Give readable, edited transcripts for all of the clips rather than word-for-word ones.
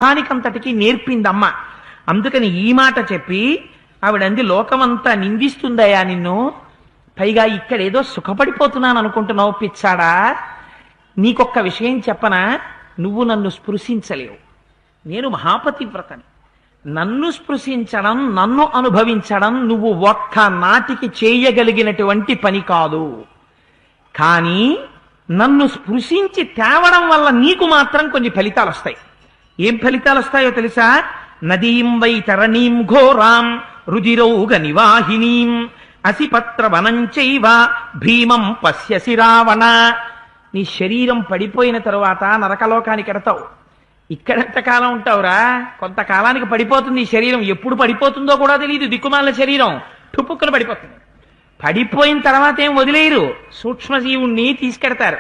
దానికంతటికి నేర్పిందమ్మ. అందుకని ఈ మాట చెప్పి ఆవిడంది, లోకమంతా నిందిస్తుందయా నిన్ను, పైగా ఇక్కడేదో సుఖపడిపోతున్నాను అనుకుంటున్నావు పిచ్చాడా, నీకొక్క విషయం చెప్పనా, నువ్వు నన్ను స్పృశించలేవు. నేను మహాపతివ్రతని. నన్ను స్పృశించడం, నన్ను అనుభవించడం నువ్వు ఒక్క నాటికి చేయగలిగినటువంటి పని కాదు. కానీ నన్ను స్పృశించి తేవడం వల్ల నీకు మాత్రం కొన్ని ఫలితాలు వస్తాయి. ఏం ఫలితాలు వస్తాయో తెలుసా? నదీం వై తరణీం ఘోరాం రుధిరౌగ నివాహినీం అసిపత్ర వనంచైవ భీమం పశ్యసి రావణ. నీ శరీరం పడిపోయిన తరువాత నరకలోకానికి ఎడతావు. ఇక్కడెంతకాలం ఉంటావురా? కొంతకాలానికి పడిపోతుంది ఈ శరీరం. ఎప్పుడు పడిపోతుందో కూడా తెలియదు. దిక్కుమాల శరీరం టుపుక్కున పడిపోతుంది. పడిపోయిన తర్వాత ఏం వదిలేయరు, సూక్ష్మజీవుణ్ణి తీసుకెడతారు.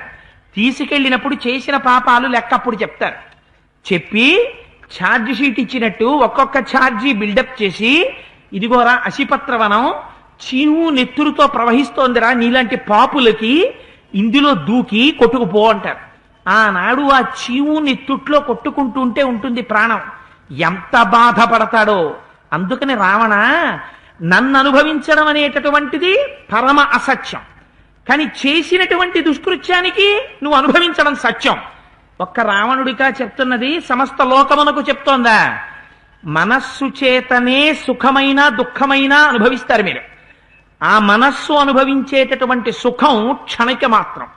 తీసుకెళ్ళినప్పుడు చేసిన పాపాలు లెక్క అప్పుడు చెప్తారు. చెప్పి ఛార్జ్ షీట్ ఇచ్చినట్టు ఒక్కొక్క ఛార్జీ బిల్డప్ చేసి, ఇదిగోరా అసిపత్రవనం చీను నెత్తురుతో ప్రవహిస్తోందిరా, నీలాంటి పాపులకి ఇందులో దూకి కొట్టుకుపో అంటారు. ఆనాడు ఆ చీవు నెత్తుట్లో కొట్టుకుంటుంటే ఉంటుంది ప్రాణం. ఎంత బాధపడతాడో. అందుకని రావణ, నన్ను అనుభవించడం అనేటటువంటిది పరమ అసత్యం, కానీ చేసినటువంటి దుష్కృత్యానికి నువ్వు అనుభవించడం సత్యం. ఒక్క రావణుడిగా చెప్తున్నది, సమస్త లోకమునకు చెప్తోందా? మనస్సు చేతనే సుఖమైన దుఃఖమైన అనుభవిస్తారు మీరు. ఆ మనస్సు అనుభవించేటటువంటి సుఖం క్షణిక మాత్రం.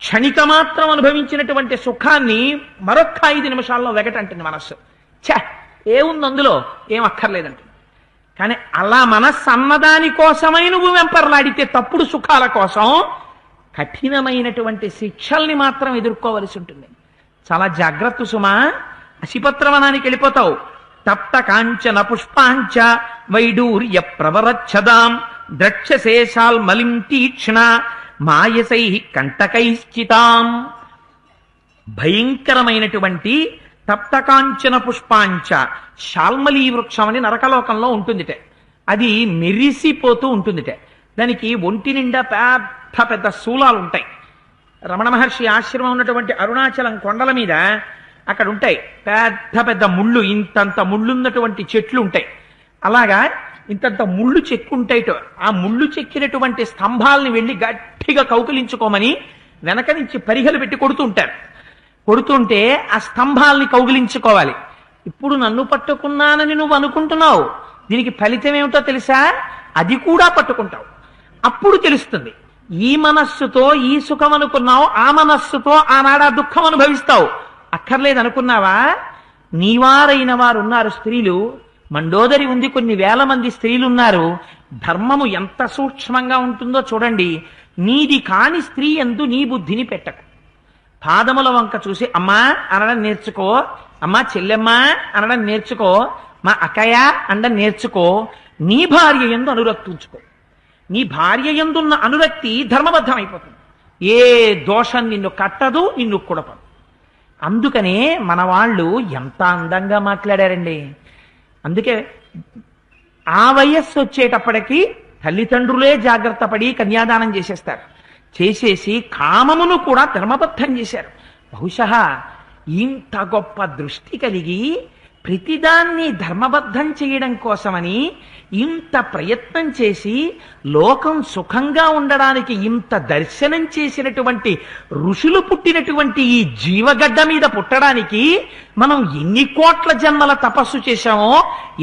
క్షణిక మాత్రం అనుభవించినటువంటి సుఖాన్ని మరొక్క 5 నిమిషాల్లో వెగటంటుంది మనస్సు. ఏముంది అందులో, ఏం అక్కర్లేదంటుంది. కానీ అలా మనస్సు అన్నదాని కోసమై నువ్వు వెంపర్లాడితే తప్పుడు సుఖాల కోసం కఠినమైనటువంటి శిక్షల్ని మాత్రం ఎదుర్కోవలసి ఉంటుంది. చాలా జాగ్రత్త సుమా. అసిపత్రవనానికి వెళ్ళిపోతావు. తప్త కాంచన పుష్పాంచ వైడూర్య ప్రవరచ్చదాం ద్రక్షశేషాల్ మలిం తీక్ష్ణ మాయసై కంటకైశ్చితాం. భయంకరమైనటువంటి తప్తకాంచన పుష్పాంచ, శాల్మలీ వృక్షం అని నరకలోకంలో ఉంటుందిట. అది మెరిసిపోతూ ఉంటుందిట. దానికి ఒంటి నిండా పెద్ద పెద్ద శూలాలు ఉంటాయి. రమణ మహర్షి ఆశ్రమం ఉన్నటువంటి అరుణాచలం కొండల మీద అక్కడ ఉంటాయి పెద్ద పెద్ద ముళ్ళు, ఇంతంత ముళ్ళున్నటువంటి చెట్లు ఉంటాయి. అలాగా ఇంతంత ముళ్ళు చెక్కుంటాయిటో. ఆ ముళ్ళు చెక్కినటువంటి స్తంభాలని వెళ్ళి గట్టిగా కౌగిలించుకోమని వెనక నుంచి పరిగలు పెట్టి కొడుతుంటారు. కొడుతుంటే ఆ స్తంభాలని కౌగిలించుకోవాలి. ఇప్పుడు నన్ను పట్టుకున్నానని నువ్వు అనుకుంటున్నావు, దీనికి ఫలితం ఏమిటో తెలుసా? అది కూడా పట్టుకుంటావు. అప్పుడు తెలుస్తుంది. ఈ మనస్సుతో ఈ సుఖం అనుకున్నావు, ఆ మనస్సుతో ఆనాడు ఆ దుఃఖం అనుభవిస్తావు. అక్కర్లేదు అనుకున్నావా? నీవారైన వారు ఉన్నారు స్త్రీలు, మండోదరి ఉంది, కొన్ని వేల మంది స్త్రీలున్నారు. ధర్మము ఎంత సూక్ష్మంగా ఉంటుందో చూడండి. నీది కాని స్త్రీ యందు నీ బుద్ధిని పెట్టకు. పాదముల వంక చూసి అమ్మా అనడం నేర్చుకో, అమ్మా చెల్లెమ్మా అనడం నేర్చుకో, మా అక్కయ్య అనడం నేర్చుకో. నీ భార్య యందు అనురక్తి ఉంచుకో. నీ భార్య యందున్న అనురక్తి ధర్మబద్ధం అయిపోతుంది. ఏ దోషం నిన్ను కట్టదు, నిన్ను కుడపదు. అందుకనే మన వాళ్ళు ఎంత అందంగా మాట్లాడారండి. అందుకే ఆ వయస్సు వచ్చేటప్పటికి తల్లిదండ్రులే జాగ్రత్త పడి కన్యాదానం చేసేస్తారు. చేసేసి కామమును కూడా ధర్మబద్ధం చేశారు. బహుశా ఇంత గొప్ప దృష్టి కలిగి ప్రతిదాన్ని ధర్మబద్ధం చేయడం కోసమని ఇంత ప్రయత్నం చేసి లోకం సుఖంగా ఉండడానికి ఇంత దర్శనం చేసినటువంటి ఋషులు పుట్టినటువంటి ఈ జీవగడ్డ మీద పుట్టడానికి మనం ఎన్ని కోట్ల జన్మల తపస్సు చేశామో,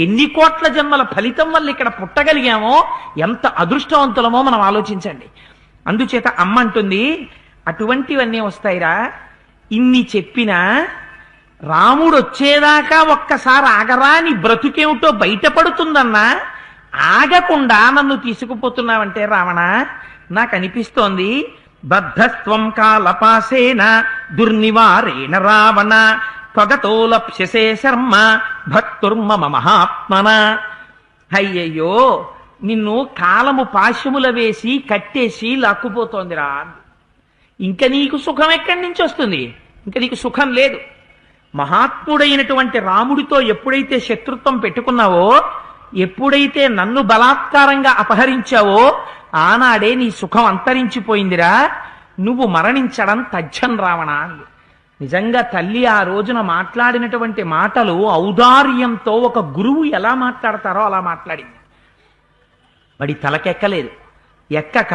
ఎన్ని కోట్ల జన్మల ఫలితం వల్ల ఇక్కడ పుట్టగలిగామో, ఎంత అదృష్టవంతులమో మనం ఆలోచించండి. అందుచేత అమ్మ అంటుంది, అటువంటివన్నీ వస్తాయిరా. ఇన్ని చెప్పినా రాముడు వచ్చేదాకా ఒక్కసారి ఆగరా, నీ బ్రతుకేమిటో బయటపడుతుందన్నా ఆగకుండా నన్ను తీసుకుపోతున్నావంటే రావణ, నాకు అనిపిస్తోంది బద్ధస్త్వం కాలపాసేన దుర్నివారేణ రావణ త్వగతో లప్స్యసే శర్మ భక్తుర్మమ మహాత్మన. అయ్యయ్యో, నిన్ను కాలము పాశముల వేసి కట్టేసి లాక్కుపోతోందిరా. ఇంక నీకు సుఖం ఎక్కడి నుంచి వస్తుంది? ఇంక నీకు సుఖం లేదు. మహాత్ముడైనటువంటి రాముడితో ఎప్పుడైతే శత్రుత్వం పెట్టుకున్నావో, ఎప్పుడైతే నన్ను బలాత్కారంగా అపహరించావో, ఆనాడే నీ సుఖం అంతరించిపోయిందిరా. నువ్వు మరణించడం తథ్యం రావణ. నిజంగా తల్లి ఆ రోజున మాట్లాడినటువంటి మాటలు ఔదార్యంతో ఒక గురువు ఎలా మాట్లాడతారో అలా మాట్లాడింది. వాడి తలకెక్కలేదు. ఎక్కక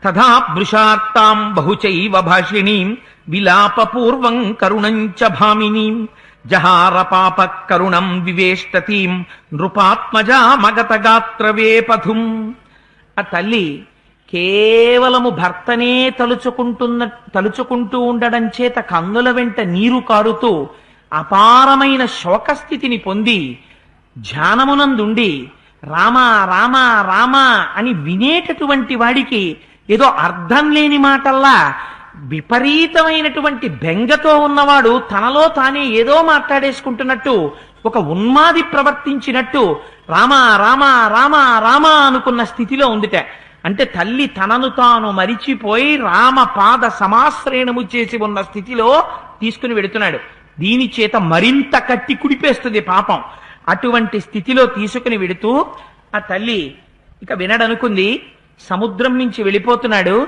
తథా భృషార్తాం బహుచైవ భాషిణీం విలాపపూర్వం కరుణంచ భామినీం జహార పాప కరుణం వివేష్టతీం నృపాత్మజా మగత గాత్రవేపథుం. ఆ తల్లి కేవలము భర్తనే తలుచుకుంటూ ఉండడం చేత కన్నుల వెంట నీరు కారుతూ అపారమైన శోకస్థితిని పొంది ధ్యానమునందుండి రామ రామ రామ అని వినేటటువంటి వాడికి ఏదో అర్థం లేని మాటల్లా విపరీతమైనటువంటి బెంగతో ఉన్నవాడు తనలో తానే ఏదో మాట్లాడేసుకుంటున్నట్టు, ఒక ఉన్మాది ప్రవర్తించినట్టు రామ రామ రామ రామ అనుకున్న స్థితిలో ఉందిట. అంటే తల్లి తనను తాను మరిచిపోయి రామ పాద సమాశ్రయణము చేసి ఉన్న స్థితిలో తీసుకుని వెడుతున్నాడు. దీని చేత మరింత కట్టి కుడిపేస్తుంది పాపం. అటువంటి స్థితిలో తీసుకుని వెడుతూ ఆ తల్లి ఇక వినడనుకుంది. సముద్రం నుంచి వెళ్ళిపోతున్నాడు,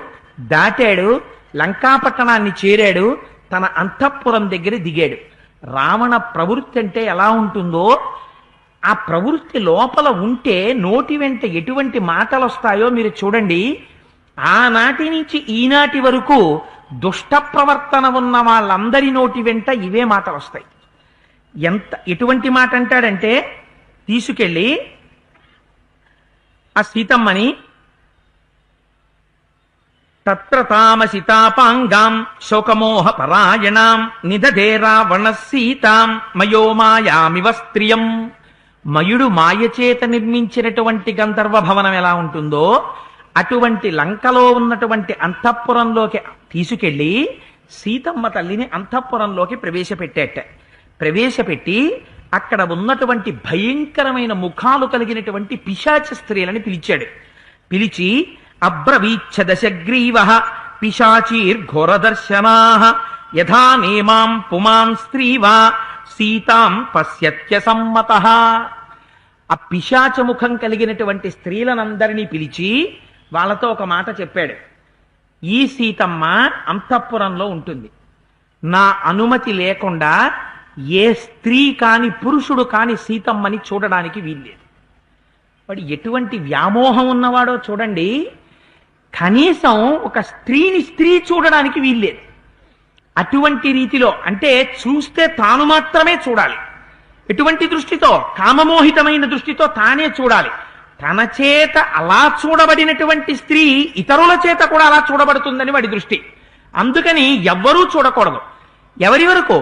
దాటాడు, లంకాపట్టణాన్ని చేరాడు, తన అంతఃపురం దగ్గర దిగాడు. రావణ ప్రవృత్తి అంటే ఎలా ఉంటుందో ఆ ప్రవృత్తి లోపల ఉంటే నోటి వెంట ఎటువంటి మాటలు వస్తాయో మీరు చూడండి. ఆనాటి నుంచి ఈనాటి వరకు దుష్ట ప్రవర్తన ఉన్న వాళ్ళందరి నోటి వెంట ఇవే మాటలు వస్తాయి. ఎటువంటి మాట అంటాడంటే, తీసుకెళ్ళి ఆ సీతమ్మని తత్ర తామసితాపాంగాం శోకమోహ పరాయణాం నిదధే రావణ సీతాం మయో మాయామివ స్త్రియం. మయుడు మాయచేత నిర్మించినటువంటి గంధర్వ భవనం ఎలా ఉంటుందో అటువంటి లంకలో ఉన్నటువంటి అంతఃపురంలోకి తీసుకెళ్లి సీతమ్మ తల్లిని అంతఃపురంలోకి ప్రవేశపెట్టి అక్కడ ఉన్నటువంటి భయంకరమైన ముఖాలు కలిగినటువంటి పిశాచ స్త్రీలని పిలిచాడు. పిలిచి అబ్రవీచ్ఛ దశగ్రీవ పిశాచీర్ఘోరదర్శనా యథా నేమాం పుమాన్ స్త్రీవా సీతాం పశ్యత్య సమ్మతః. ఆ పిశాచ ముఖం కలిగినటువంటి స్త్రీలనందరినీ పిలిచి వాళ్ళతో ఒక మాట చెప్పాడు. ఈ సీతమ్మ అంతఃపురంలో ఉంటుంది, నా అనుమతి లేకుండా ఏ స్త్రీ కాని పురుషుడు కాని సీతమ్మని చూడడానికి వీల్లేదు. వాడు ఎటువంటి వ్యామోహం ఉన్నవాడో చూడండి. కనీసం ఒక స్త్రీ చూడడానికి వీల్లేదు. అటువంటి రీతిలో అంటే చూస్తే తాను మాత్రమే చూడాలి. ఎటువంటి దృష్టితో? కామమోహితమైన దృష్టితో తానే చూడాలి. తన చేత అలా చూడబడినటువంటి స్త్రీ ఇతరుల చేత కూడా అలా చూడబడుతుందని వాడి దృష్టి. అందుకని ఎవ్వరూ చూడకూడదు. ఎవరి వరకు?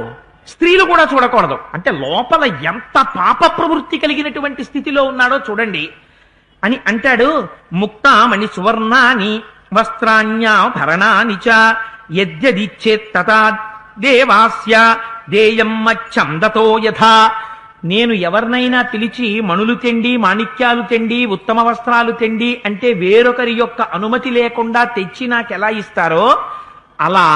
స్త్రీలు కూడా చూడకూడదు. అంటే లోపల ఎంత పాప ప్రవృత్తి కలిగినటువంటి స్థితిలో ఉన్నాడో చూడండి అని అంటాడు. ముక్తామణి సువర్ణాని వస్త్రాణ్యాభరణాని చ యద్యదిచ్చేత్తతా దేవాస్య దేయం మచ్చందతో యథా. నేను ఎవరినైనా పిలిచి మణులు తెండి, మాణిక్యాలు తెండి, ఉత్తమ వస్త్రాలు తెండి అంటే వేరొకరి యొక్క అనుమతి లేకుండా తెచ్చి నాకెలా ఇస్తారో అలా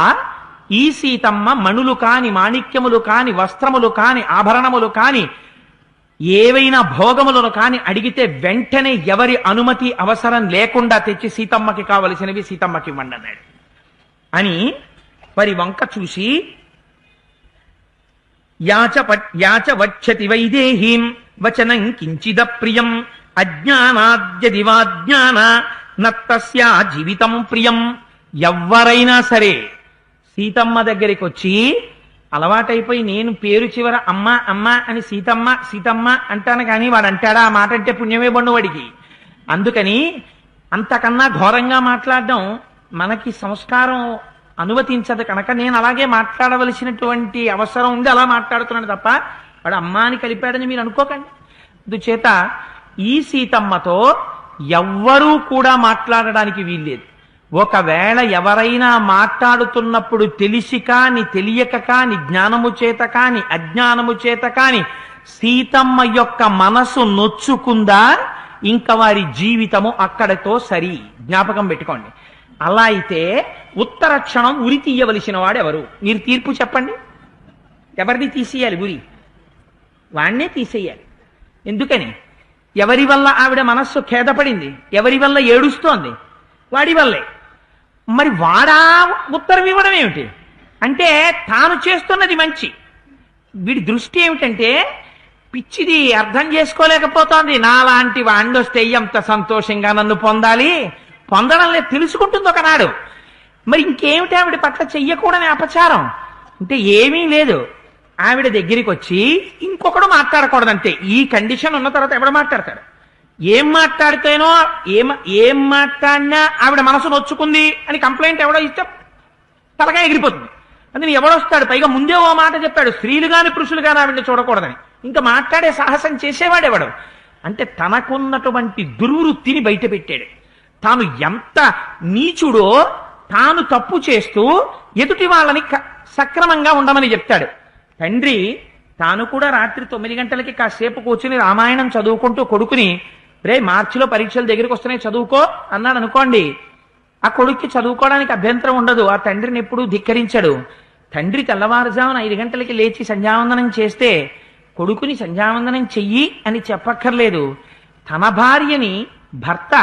ఈ సీతమ్మ మణులు కాని, మాణిక్యములు కాని, వస్త్రములు కాని, ఆభరణములు కాని, ఏవైనా భోగములను కాని అడిగితే వెంటనే ఎవరి అనుమతి అవసరం లేకుండా తెచ్చి సీతమ్మకి కావలసినవి సీతమ్మకి ఇవ్వండి అన్నాడు. అని వారి వంక చూసి యాచ వచ్చతి వైదేహీం వచనం కించిద ప్రియం అజ్ఞానాద్యదివాజ్ఞాన నత్తస్యా జీవితం ప్రియం. ఎవ్వరైనా సరే సీతమ్మ దగ్గరికి వచ్చి అలవాటైపోయి నేను పేరు చివర అమ్మ అమ్మ అని సీతమ్మ సీతమ్మ అంటాను, కానీ వాడు అంటాడా? ఆ మాట అంటే పుణ్యమే బండు వాడికి. అందుకని అంతకన్నా ఘోరంగా మాట్లాడడం మనకి సంస్కారం అనుమతించదు కనుక నేను అలాగే మాట్లాడవలసినటువంటి అవసరం ఉంది, అలా మాట్లాడుతున్నాను తప్ప వాడు అమ్మ అని కలిపాడని మీరు అనుకోకండి. అందుచేత ఈ సీతమ్మతో ఎవ్వరూ కూడా మాట్లాడడానికి వీల్లేదు. ఒకవేళ ఎవరైనా మాట్లాడుతున్నప్పుడు తెలిసి కాని, తెలియక కాని, జ్ఞానము చేత కాని, అజ్ఞానము చేత కాని సీతమ్మ యొక్క మనసు నొచ్చుకుందా ఇంకా వారి జీవితము అక్కడతో సరి. జ్ఞాపకం పెట్టుకోండి. అలా అయితే ఉత్తర క్షణం ఉరి తీయవలసిన వాడు ఎవరు? మీరు తీర్పు చెప్పండి. ఎవరిని తీసేయాలి? ఉరి వాణ్ణే తీసేయాలి. ఎందుకని? ఎవరి వల్ల ఆవిడ మనస్సు ఖేదపడింది? ఎవరి వల్ల ఏడుస్తోంది? వాడి వల్లే. మరి వాడా ఉత్తరం ఇవ్వడం ఏమిటి? అంటే తాను చేస్తున్నది మంచి. వీడి దృష్టి ఏమిటంటే పిచ్చిది అర్థం చేసుకోలేకపోతోంది, నాలాంటి వాణ్ణి వస్తే ఎంత సంతోషంగా నన్ను పొందడం లేదు తెలుసుకుంటుంది ఒకనాడు. మరి ఇంకేమిటి ఆవిడ పట్ల చెయ్యకూడని అపచారం అంటే ఏమీ లేదు. ఆవిడ దగ్గరికి వచ్చి ఇంకొకడు మాట్లాడకూడదంటే, ఈ కండిషన్ ఉన్న తర్వాత ఎవడు మాట్లాడతాడు? ఏం మాట్లాడితేనో ఏం మాట్లాడినా ఆవిడ మనసు నొచ్చుకుంది అని కంప్లైంట్ ఎవడో ఇస్తే తలగా ఎగిరిపోతుంది. అందుకని ఎవడొస్తాడు? పైగా ముందే ఓ మాట చెప్పాడు, స్త్రీలు గాని పురుషులు గాని ఆవిడని చూడకూడదని. ఇంకా మాట్లాడే సాహసం చేసేవాడెవడు? అంటే తనకున్నటువంటి దుర్వృత్తిని బయట పెట్టాడు. తాను ఎంత నీచుడో తాను తప్పు చేస్తూ ఎదుటి వాళ్ళని సక్రమంగా ఉండమని చెప్తాడు. తండ్రి తాను కూడా రాత్రి 9 గంటలకి కాసేపు కూర్చుని రామాయణం చదువుకుంటూ కొడుకుని, రే మార్చిలో పరీక్షలు దగ్గరికి వస్తున్నాయి చదువుకో అన్నాడు అనుకోండి, ఆ కొడుక్కి చదువుకోవడానికి అభ్యంతరం ఉండదు. ఆ తండ్రిని ఎప్పుడూ ధిక్కరించడు. తండ్రి తెల్లవారుజామున 5 గంటలకి లేచి సంధ్యావందనం చేస్తే కొడుకుని సంధ్యావందనం చెయ్యి అని చెప్పక్కర్లేదు. తన భార్యని భర్త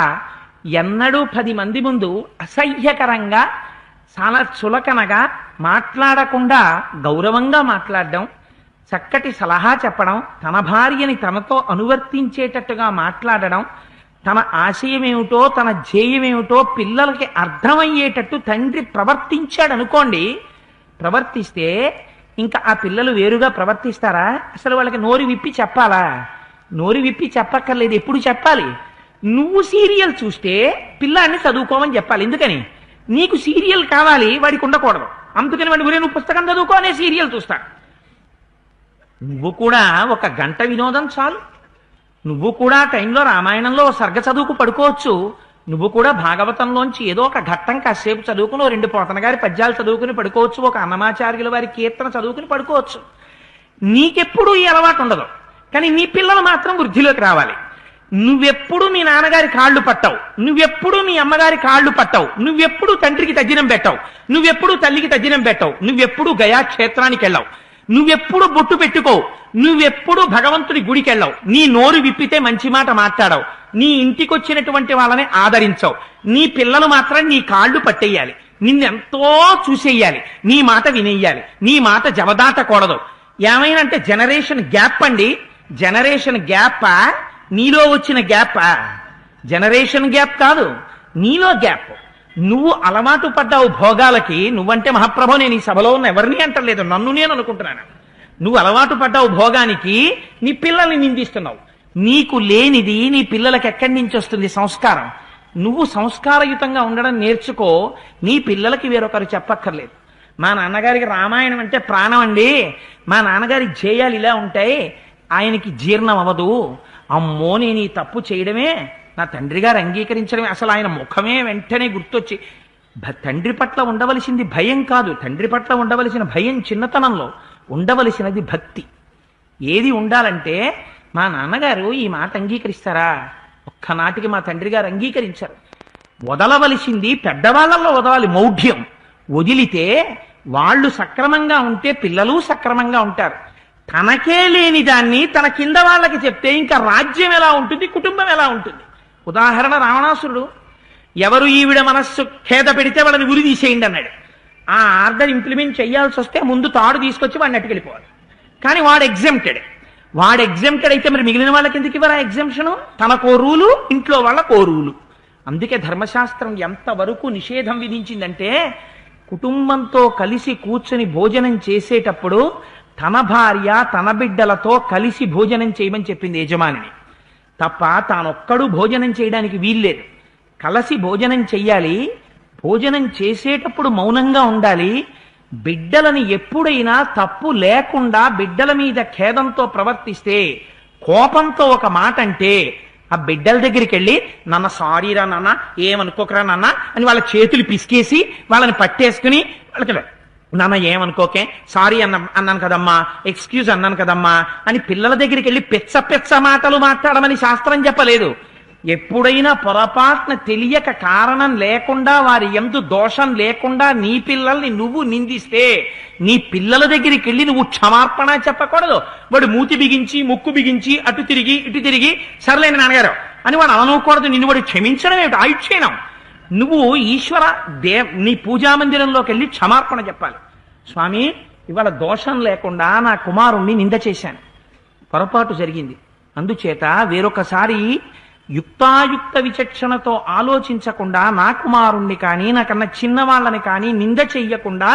ఎన్నడూ 10 మంది ముందు అసహ్యకరంగా చాలా చులకనగా మాట్లాడకుండా గౌరవంగా మాట్లాడడం, చక్కటి సలహా చెప్పడం, తన భార్యని తనతో అనువర్తించేటట్టుగా మాట్లాడడం, తన ఆశయమేమిటో తన ధ్యేయమేమిటో పిల్లలకి అర్థమయ్యేటట్టు తండ్రి ప్రవర్తించాడు అనుకోండి. ప్రవర్తిస్తే ఇంకా ఆ పిల్లలు వేరుగా ప్రవర్తిస్తారా? అసలు వాళ్ళకి నోరు విప్పి చెప్పాలా? నోరు విప్పి చెప్పక్కర్లేదు. ఎప్పుడు చెప్పాలి? నువ్వు సీరియల్ చూస్తే పిల్లాన్ని చదువుకోమని చెప్పాలి. ఎందుకని? నీకు సీరియల్ కావాలి, వాడికి ఉండకూడదు. అందుకని వాడి గురి నువ్వు పుస్తకం చదువుకో అనే సీరియల్ చూస్తా. నువ్వు కూడా 1 గంట వినోదం చాలు. నువ్వు కూడా టైంలో రామాయణంలో సర్గ చదువుకు పడుకోవచ్చు. నువ్వు కూడా భాగవతంలోంచి ఏదో ఒక ఘట్టం కాసేపు చదువుకుని 2 పోతన గారి పద్యాలు చదువుకుని పడుకోవచ్చు. ఒక అన్నమాచార్యుల వారి కీర్తన చదువుకుని పడుకోవచ్చు. నీకెప్పుడు ఈ అలవాటు ఉండదు. కానీ నీ పిల్లలు మాత్రం వృద్ధిలోకి రావాలి. నువ్వెప్పుడు మీ నాన్నగారి కాళ్ళు పట్టవు, నువ్వెప్పుడు మీ అమ్మగారి కాళ్ళు పట్టవు, నువ్వెప్పుడు తండ్రికి తజ్జినం పెట్టవు, నువ్వెప్పుడు తల్లికి తజ్జినం పెట్టవు, నువ్వెప్పుడు గయా క్షేత్రానికి వెళ్ళవు, నువ్వెప్పుడు బొట్టు పెట్టుకోవు, నువ్వెప్పుడు భగవంతుడి గుడికి వెళ్ళవు, నీ నోరు విప్పితే మంచి మాట మాట్లాడవు, నీ ఇంటికొచ్చినటువంటి వాళ్ళని ఆదరించవు. నీ పిల్లలు మాత్రం నీ కాళ్ళు పట్టేయాలి, నిన్నెంతో చూసేయాలి, నీ మాట వినేయాలి, నీ మాట జవదాటకూడదు. ఏమైనా అంటే జనరేషన్ గ్యాప్ అండి. జనరేషన్ గ్యాప్ నీలో వచ్చిన గ్యాప్. జనరేషన్ గ్యాప్ కాదు, నీలో గ్యాప్. నువ్వు అలవాటు పడ్డావు భోగాలకి. నువ్వంటే మహాప్రభు, నేను ఈ సభలో ఉన్న ఎవరిని అంటలేదు, నన్ను నేను అనుకుంటున్నాను. నువ్వు అలవాటు పడ్డావు భోగానికి, నీ పిల్లల్ని నిందిస్తున్నావు. నీకు లేనిది నీ పిల్లలకి ఎక్కడి నుంచి వస్తుంది? సంస్కారం. నువ్వు సంస్కారయుతంగా ఉండడం నేర్చుకో. నీ పిల్లలకి వేరొకరు చెప్పక్కర్లేదు. మా నాన్నగారికి రామాయణం అంటే ప్రాణం అండి, మా నాన్నగారి ధ్యేయాలు ఇలా ఉంటాయి, ఆయనకి జీర్ణం అవ్వదు, అమ్మో నేను ఈ తప్పు చేయడమే, నా తండ్రి గారు అంగీకరించడమే, అసలు ఆయన ముఖమే వెంటనే గుర్తొచ్చి. తండ్రి పట్ల ఉండవలసింది భయం కాదు, తండ్రి పట్ల ఉండవలసిన భయం చిన్నతనంలో, ఉండవలసినది భక్తి. ఏది ఉండాలంటే, మా నాన్నగారు ఈ మాట అంగీకరిస్తారా? ఒక్కనాటికి మా తండ్రి గారు అంగీకరించారు. వదలవలసింది పెద్దవాళ్ళల్లో వదలాలి మౌఢ్యం. వదిలితే వాళ్ళు సక్రమంగా ఉంటే పిల్లలు సక్రమంగా ఉంటారు. తనకే లేని దాన్ని తన కింద వాళ్ళకి చెప్తే ఇంకా రాజ్యం ఎలా ఉంటుంది, కుటుంబం ఎలా ఉంటుంది? ఉదాహరణ రావణాసురుడు. ఎవరు ఈవిడ మనస్సు ఖేద పెడితే వాళ్ళని ఉరి తీసేయండి అన్నాడు. ఆ ఆర్డర్ ఇంప్లిమెంట్ చేయాల్సి వస్తే ముందు తాడు తీసుకొచ్చి వాడిని అట్టుకెళ్ళిపోవాలి. కానీ వాడు ఎగ్జెంప్టెడ్. అయితే మరి మిగిలిన వాళ్ళకి ఎందుకు ఇవ్వరా ఎగ్జెంప్షను? తనకో రూలు, ఇంట్లో వాళ్ళకో రూలు. అందుకే ధర్మశాస్త్రం ఎంతవరకు నిషేధం విధించిందంటే, కుటుంబంతో కలిసి కూర్చొని భోజనం చేసేటప్పుడు తన భార్య తన బిడ్డలతో కలిసి భోజనం చేయమని చెప్పింది యజమానిని. తప్ప తానొక్కడు భోజనం చేయడానికి వీల్లేదు. కలిసి భోజనం చెయ్యాలి. భోజనం చేసేటప్పుడు మౌనంగా ఉండాలి. బిడ్డలని ఎప్పుడైనా తప్పు లేకుండా బిడ్డల మీద ఖేదంతో ప్రవర్తిస్తే, కోపంతో ఒక మాట అంటే, ఆ బిడ్డల దగ్గరికి వెళ్ళి నాన్న సారీరా నాన్న, ఏమనుకోకరా నాన్న అని వాళ్ళ చేతులు పిసికేసి వాళ్ళని పట్టేసుకుని వాళ్ళకి నాన్న ఏమనుకోకే, సారీ అన్నాను కదమ్మా, ఎక్స్క్యూజ్ అన్నాను కదమ్మా అని పిల్లల దగ్గరికి వెళ్ళి పెచ్చ మాటలు మాట్లాడమని శాస్త్రం చెప్పలేదు. ఎప్పుడైనా పొరపాటున తెలియక కారణం లేకుండా వారి యందు దోషం లేకుండా నీ పిల్లల్ని నువ్వు నిందిస్తే, నీ పిల్లల దగ్గరికి వెళ్ళి నువ్వు క్షమార్పణ చెప్పకూడదు. వాడు మూతి బిగించి ముక్కు బిగించి అటు తిరిగి ఇటు తిరిగి సర్లేని నాన్నగారు అని వాడు అనకూడదు. నిన్ను వాడు క్షమించడం ఏమిటి? ఆయుక్షేణం. నువ్వు నీ పూజామందిరంలోకి వెళ్ళి క్షమార్పణ చెప్పాలి. స్వామి ఇవాళ దోషం లేకుండా నా కుమారుణ్ణి నింద చేశాను, పొరపాటు జరిగింది, అందుచేత వేరొకసారి యుక్తాయుక్త విచక్షణతో ఆలోచించకుండా నా కుమారుణ్ణి కానీ నాకన్నా చిన్నవాళ్ళని కానీ నింద చెయ్యకుండా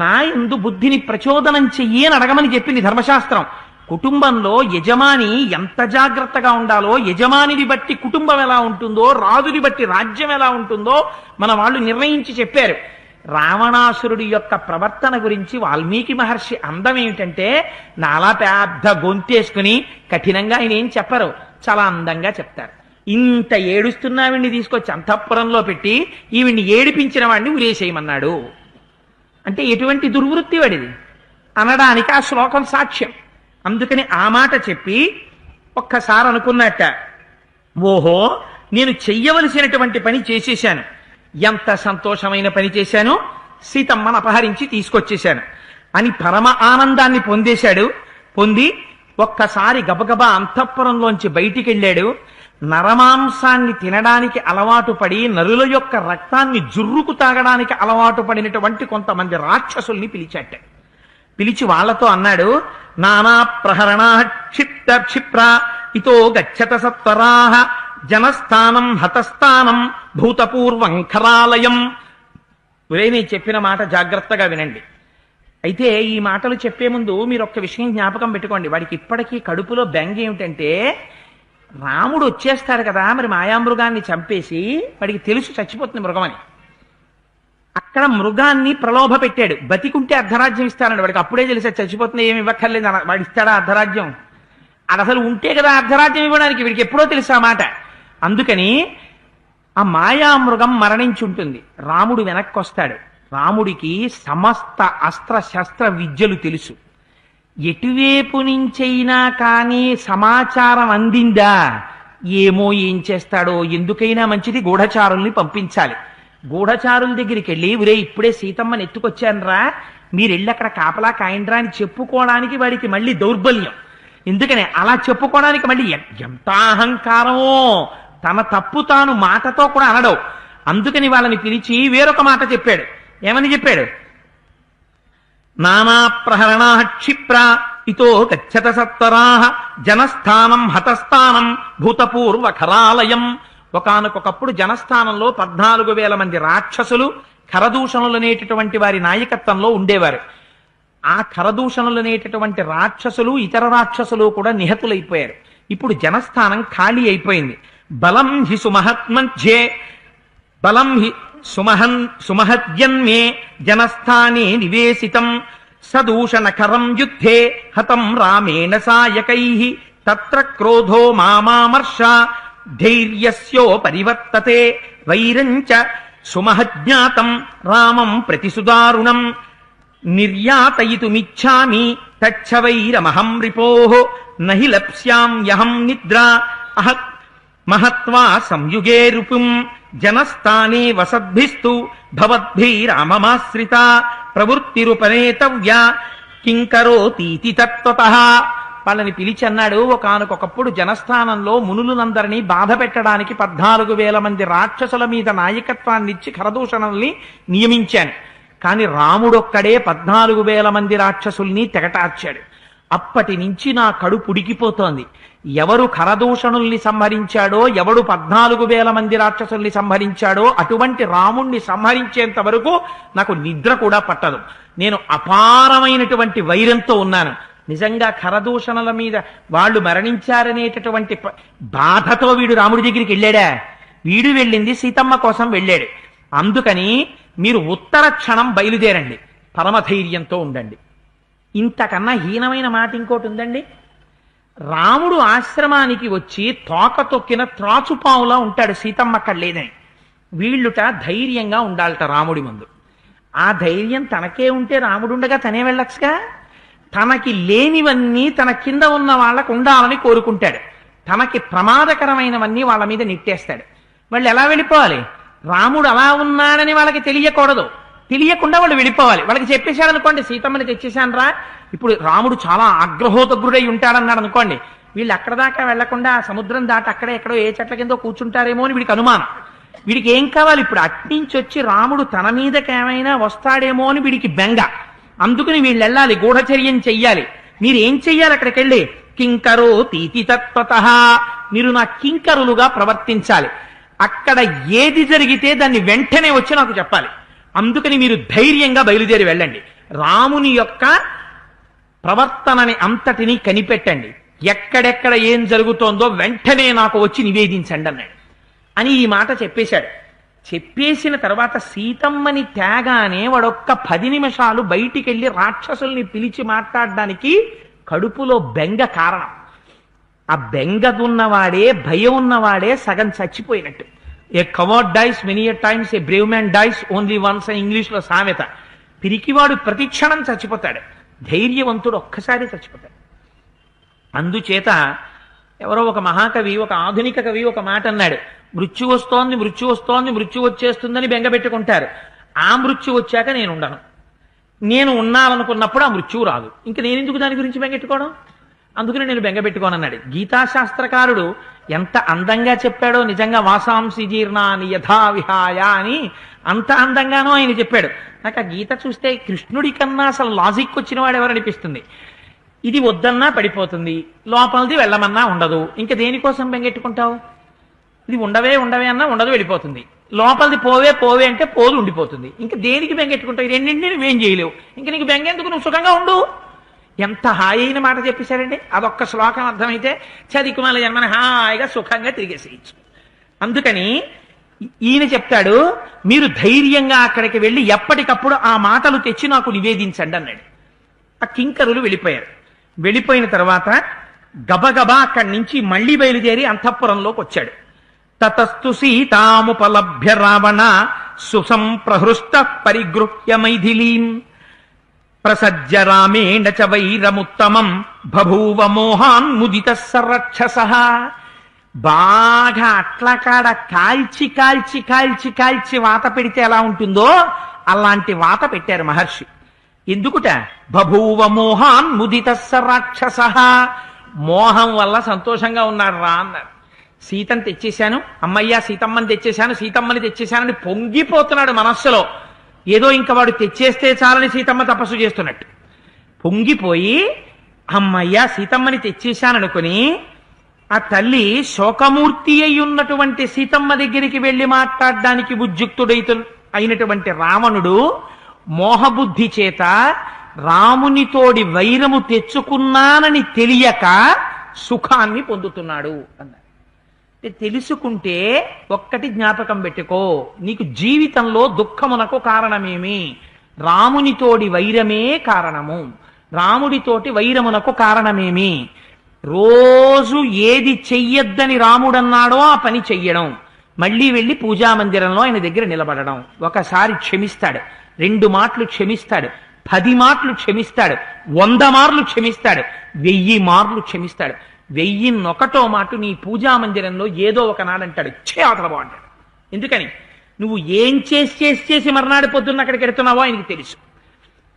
నా యందు బుద్ధిని ప్రచోదనం చెయ్యి అని అడగమని చెప్పింది ధర్మశాస్త్రం. కుటుంబంలో యజమాని ఎంత జాగ్రత్తగా ఉండాలో, యజమానిని బట్టి కుటుంబం ఎలా ఉంటుందో, రాజుని బట్టి రాజ్యం ఎలా ఉంటుందో మన వాళ్ళు నిర్ణయించి చెప్పారు. రావణాసురుడి యొక్క ప్రవర్తన గురించి వాల్మీకి మహర్షి అందం ఏమిటంటే, నాలా పెద్ద గొంతేసుకుని కఠినంగా ఆయన ఏం చెప్పరు, చాలా అందంగా చెప్తారు. ఇంత ఏడుస్తున్నావిడిని తీసుకొచ్చి అంతఃపురంలో పెట్టి ఈవిడ్ని ఏడిపించిన వాడిని ఉరేసేయమన్నాడు అంటే ఎటువంటి దుర్వృత్తి వాడిది అనడానికి ఆ శ్లోకం సాక్ష్యం. అందుకని ఆ మాట చెప్పి ఒక్కసారి అనుకున్నట్ట, ఓహో నేను చెయ్యవలసినటువంటి పని చేసేశాను, ఎంత సంతోషమైన పని చేశాను, సీతమ్మను అపహరించి తీసుకొచ్చేశాను అని పరమ ఆనందాన్ని పొందేశాడు. పొంది ఒక్కసారి గబగబా అంతఃపురంలోంచి బయటికి వెళ్ళాడు. నరమాంసాన్ని తినడానికి అలవాటు పడి నరుల యొక్క రక్తాన్ని జుర్రుకు తాగడానికి అలవాటు పడినటువంటి కొంతమంది రాక్షసుల్ని పిలిచాట. పిలిచి వాళ్లతో అన్నాడు, నానా ప్రహరణా క్షిప్త క్షిప్ర ఇతో గచ్చత సత్వరాహ జనస్థానం హతస్థానం భూతపూర్వం ఖరాలయం. నేను చెప్పిన మాట జాగ్రత్తగా వినండి. అయితే ఈ మాటలు చెప్పే ముందు మీరు ఒక్క విషయం జ్ఞాపకం పెట్టుకోండి. వాడికి ఇప్పటికీ కడుపులో బెంగ ఏమిటంటే, రాముడు వచ్చేస్తాడు కదా, మరి మాయామృగాన్ని చంపేసి వాడికి తెలుసు చచ్చిపోతుంది మృగమని. అక్కడ మృగాన్ని ప్రలోభ పెట్టాడు, బతికుంటే అర్ధరాజ్యం ఇస్తానండి. వాడికి అప్పుడే తెలిసా చచ్చిపోతుంది, ఏమి ఇవ్వక్కర్లేదు. వాడు ఇస్తాడా అర్ధరాజ్యం? అది అసలు ఉంటే కదా అర్ధరాజ్యం ఇవ్వడానికి, వీడికి ఎప్పుడో తెలుసా మాట. అందుకని ఆ మాయామృగం మరణించి ఉంటుంది. రాముడు వెనక్కి వస్తాడు. రాముడికి సమస్త అస్త్ర శస్త్ర విద్యలు తెలుసు. ఎటువైపు నుంచైనా కానీ సమాచారం అందిందా ఏమో, ఏం చేస్తాడో. ఎందుకైనా మంచిది గూఢచారుల్ని పంపించాలి. గూఢచారుల దగ్గరికి వెళ్ళి, ఒరే ఇప్పుడే సీతమ్మని ఎత్తుకొచ్చానరా, మీరు వెళ్ళి అక్కడ కాపలా కాయండ్రా అని చెప్పుకోవడానికి వాడికి మళ్ళీ దౌర్బల్యం. ఎందుకని అలా చెప్పుకోవడానికి మళ్ళీ ఎంత అహంకారమో, తన తప్పు తాను మాటతో కూడా అనడవు. అందుకని వాళ్ళని పిలిచి వేరొక మాట చెప్పాడు. ఏమని చెప్పాడు? నానా ప్రహరణా క్షిప్ర ఇతో గచ్చత సత్వరాహ జనస్థానం హతస్థానం భూతపూర్వ ఖరాలయం. ఒకానొకప్పుడు జనస్థానంలో 14,000 మంది రాక్షసులు ఖరదూషణులనేటటువంటి వారి నాయకత్వంలో ఉండేవారు. ఆ ఖరదూషణులనేటటువంటి రాక్షసులు ఇతర రాక్షసులు కూడా నిహతులైపోయారు. ఇప్పుడు జనస్థానం ఖాళీ అయిపోయింది. బలం హి సుమహత్మధ్యే బలం హి సుమహద్యన్మే జనస్థానే నివేశితం సదూషణకరం యుద్ధే హతం రామేణ సాయకైః తత్ర క్రోధో మామామర్ష ధైర్యస్యో పరివర్తతే వైరంచ సుమహజ్ఞాతం రామం ప్రతిసుదారుణం నిర్యాతయితుమిచ్ఛామి తచ్చ వైరమహం రిపోః నహి లప్స్యామ్యహం నిద్రా అహత్ మహత్వా సంయుగే రుపుం జనస్థానే వసద్భిస్తు భవద్భిరామమాశ్రిత ప్రవృత్తిరుపనేతవ్య కింకరోతీతి తత్వతః. వాళ్ళని పిలిచి అన్నాడు, ఒకానొకప్పుడు జనస్థానంలో మునులందరినీ బాధ పెట్టడానికి 14,000 మంది రాక్షసుల మీద నాయకత్వాన్నిచ్చి ఖరదూషణల్ని నియమించాను. కాని రాముడొక్కడే 14,000 మంది రాక్షసుల్ని తెగటార్చాడు. అప్పటి నుంచి నా కడుపు ఉడికిపోతోంది. ఎవరు ఖరదూషణుల్ని సంహరించాడో, ఎవడు 14,000 మంది రాక్షసుల్ని సంహరించాడో అటువంటి రాముణ్ణి సంహరించేంత వరకు నాకు నిద్ర కూడా పట్టదు. నేను అపారమైనటువంటి వైరంతో ఉన్నాను. నిజంగా ఖరదూషణల మీద వాళ్ళు మరణించారనేటటువంటి బాధతో వీడు రాముడి దగ్గరికి వెళ్ళాడా? వీడు వెళ్ళింది సీతమ్మ కోసం వెళ్ళాడు. అందుకని మీరు ఉత్తర క్షణం బయలుదేరండి, పరమధైర్యంతో ఉండండి. ఇంతకన్నా హీనమైన మాట ఇంకోటి ఉందండి. రాముడు ఆశ్రమానికి వచ్చి తోక తొక్కిన త్రాచుపావులా ఉంటాడు, సీతమ్మ అక్కడ లేదని. వీళ్ళుట ధైర్యంగా ఉండాలట రాముడి ముందు. ఆ ధైర్యం తనకే ఉంటే రాముడుండగా తనే వెళ్ళొచ్చుగా. తనకి లేనివన్నీ తన కింద ఉన్న వాళ్ళకు ఉండాలని కోరుకుంటాడు. తనకి ప్రమాదకరమైనవన్నీ వాళ్ళ మీద నెట్టేస్తాడు. వాళ్ళు ఎలా వెళ్ళిపోవాలి? రాముడు అలా ఉన్నాడని వాళ్ళకి తెలియకూడదు, తెలియకుండా వాళ్ళు వెళ్ళిపోవాలి. వాళ్ళకి చెప్పేశాడు అనుకోండి, సీతమ్మని తెచ్చేశాను రా, ఇప్పుడు రాముడు చాలా ఆగ్రహోదగ్రుడై ఉంటాడన్నాడు అనుకోండి, వీళ్ళు అక్కడ దాకా వెళ్లకుండా సముద్రం దాటి అక్కడే ఎక్కడో ఏ చెట్ల కిందో కూర్చుంటారేమో అని వీడికి అనుమానం. వీడికి ఏం కావాలి? ఇప్పుడు అట్నుంచి వచ్చి రాముడు తన మీదకి ఏమైనా వస్తాడేమో అని వీడికి బెంగ. అందుకని వీళ్ళు వెళ్ళాలి, గూఢచర్యం చెయ్యాలి. మీరేం చెయ్యాలి? అక్కడికి వెళ్ళి కింకరో తీతి తత్వత, మీరు నా కింకరులుగా ప్రవర్తించాలి. అక్కడ ఏది జరిగితే దాన్ని వెంటనే వచ్చి నాకు చెప్పాలి. అందుకని మీరు ధైర్యంగా బయలుదేరి వెళ్ళండి. రాముని యొక్క ప్రవర్తనని అంతటినీ కనిపెట్టండి. ఎక్కడెక్కడ ఏం జరుగుతోందో వెంటనే నాకు వచ్చి నివేదించండి అన్నాడు. అని ఈ మాట చెప్పేశాడు. చెప్పేసిన తర్వాత సీతమ్మని తేగానే వాడొక్క 10 నిమిషాలు బయటికి వెళ్ళి రాక్షసుల్ని పిలిచి మాట్లాడడానికి కడుపులో బెంగ కారణం. ఆ బెంగ ఉన్నవాడే, భయం ఉన్నవాడే సగం చచ్చిపోయినట్టు. A coward dies many a times, a brave man dies only once అని ఇంగ్లీష్లో సామెత. పిరికివాడు ప్రతిక్షణం చచ్చిపోతాడు, ధైర్యవంతుడు ఒక్కసారి చచ్చిపోతాడు. అందుచేత ఎవరో ఒక మహాకవి, ఒక ఆధునిక కవి ఒక మాట అన్నాడు, మృత్యు వస్తోంది, మృత్యు వస్తోంది, మృత్యు వచ్చేస్తుందని బెంగ పెట్టుకుంటారు. ఆ మృత్యు వచ్చాక నేను ఉండను, నేను ఉన్నాననుకున్నప్పుడు ఆ మృత్యువు రాదు, ఇంక నేను ఎందుకు దాని గురించి బెంగెట్టుకోవడం, అందుకని నేను బెంగ పెట్టుకోనన్నాడు. గీతాశాస్త్రకారుడు ఎంత అందంగా చెప్పాడో నిజంగా. వాసాంసి జీర్ణాని యథా విహాయ అని అంత అందంగానో ఆయన చెప్పాడు. నాకు ఆ గీత చూస్తే కృష్ణుడి కన్నా అసలు లాజిక్ వచ్చిన వాడు ఎవరనిపిస్తుంది. ఇది వద్దన్నా పడిపోతుంది, లోపలిది వెళ్ళమన్నా ఉండదు, ఇంక దేనికోసం బెంగెట్టుకుంటావు? ఇది ఉండవే ఉండవే అన్నా ఉండదు, వెళ్ళిపోతుంది. లోపలిది పోవే పోవే అంటే పోదు, ఉండిపోతుంది. ఇంక దేనికి బెంగెట్టుకుంటావు? ఈ రెండింటిని నువ్వేం చేయలేవు, ఇంక నీకు బెంగెందుకు, నువ్వు సుఖంగా ఉండు. ఎంత హాయి అయిన మాట చెప్పేశారండి. అదొక్క శ్లోకం అర్థమైతే చదికుమాల జన్మని హాయిగా సుఖంగా తిరిగేసేయచ్చు. అందుకని ఈయన చెప్తాడు, మీరు ధైర్యంగా అక్కడికి వెళ్ళి ఎప్పటికప్పుడు ఆ మాటలు తెచ్చి నాకు నివేదించండి అన్నాడు. ఆ కింకరులు వెళ్ళిపోయారు. వెళ్ళిపోయిన తర్వాత గబగబా అక్కడి నుంచి మళ్లీ బయలుదేరి అంతఃపురంలోకి వచ్చాడు. తతస్తు సీతాముపలభ్య రావణ సుసంప్రహృష్ట పరిగృహ్య మైథిలీం ప్రసజ్య రామేణ చ వైరముత్తమం బభూవ మోహాన్ ముదిత సరక్షసః. బాగా అట్లకాడ కాల్చి కాల్చి కాల్చి కాల్చి వాత పెడితే ఎలా ఉంటుందో అలాంటి వాత పెట్టారు మహర్షి. ఎందుకుట? బభూవ మోహాన్ ముదిత సరక్షసః. మోహం వల్ల సంతోషంగా ఉన్నాడు రా అన్నారు. సీతను తెచ్చేశాను, అమ్మయ్య సీతమ్మని తెచ్చేశాను, సీతమ్మని తెచ్చేశానని పొంగిపోతున్నాడు మనస్సులో. ఏదో ఇంకా వాడు తెచ్చేస్తే చాలని సీతమ్మ తపస్సు చేస్తున్నట్టు పొంగిపోయి అమ్మయ్య సీతమ్మని తెచ్చేశాననుకుని ఆ తల్లి శోకమూర్తి అయి ఉన్నటువంటి సీతమ్మ దగ్గరికి వెళ్ళి మాట్లాడడానికి అయినటువంటి రావణుడు మోహబుద్ధి చేత రామునితోడి వైరము తెచ్చుకున్నానని తెలియక సుఖాన్ని పొందుతున్నాడు అన్నారు. తెలుసుకుంటే ఒక్కటి జ్ఞాపకం పెట్టుకో, నీకు జీవితంలో దుఃఖమునకు కారణమేమి? రామునితోడి వైరమే కారణము. రాముడితోటి వైరమునకు కారణమేమి? రోజు ఏది చెయ్యొద్దని రాముడన్నాడో ఆ పని చెయ్యడం, మళ్ళీ వెళ్ళి పూజామందిరంలో ఆయన దగ్గర నిలబడడం. ఒకసారి క్షమిస్తాడు, 2 మాటలు క్షమిస్తాడు, 10 మాటలు క్షమిస్తాడు, 100 మార్లు క్షమిస్తాడు, 1000 మార్లు క్షమిస్తాడు. 1001వ మాట నీ పూజామందిరంలో ఏదో ఒకనాడంటాడు, అవతలబో అంటాడు. ఎందుకని? నువ్వు ఏం చేసి మర్నాడు పొద్దున్న అక్కడికి వెడుతున్నావో ఆయనకి తెలుసు.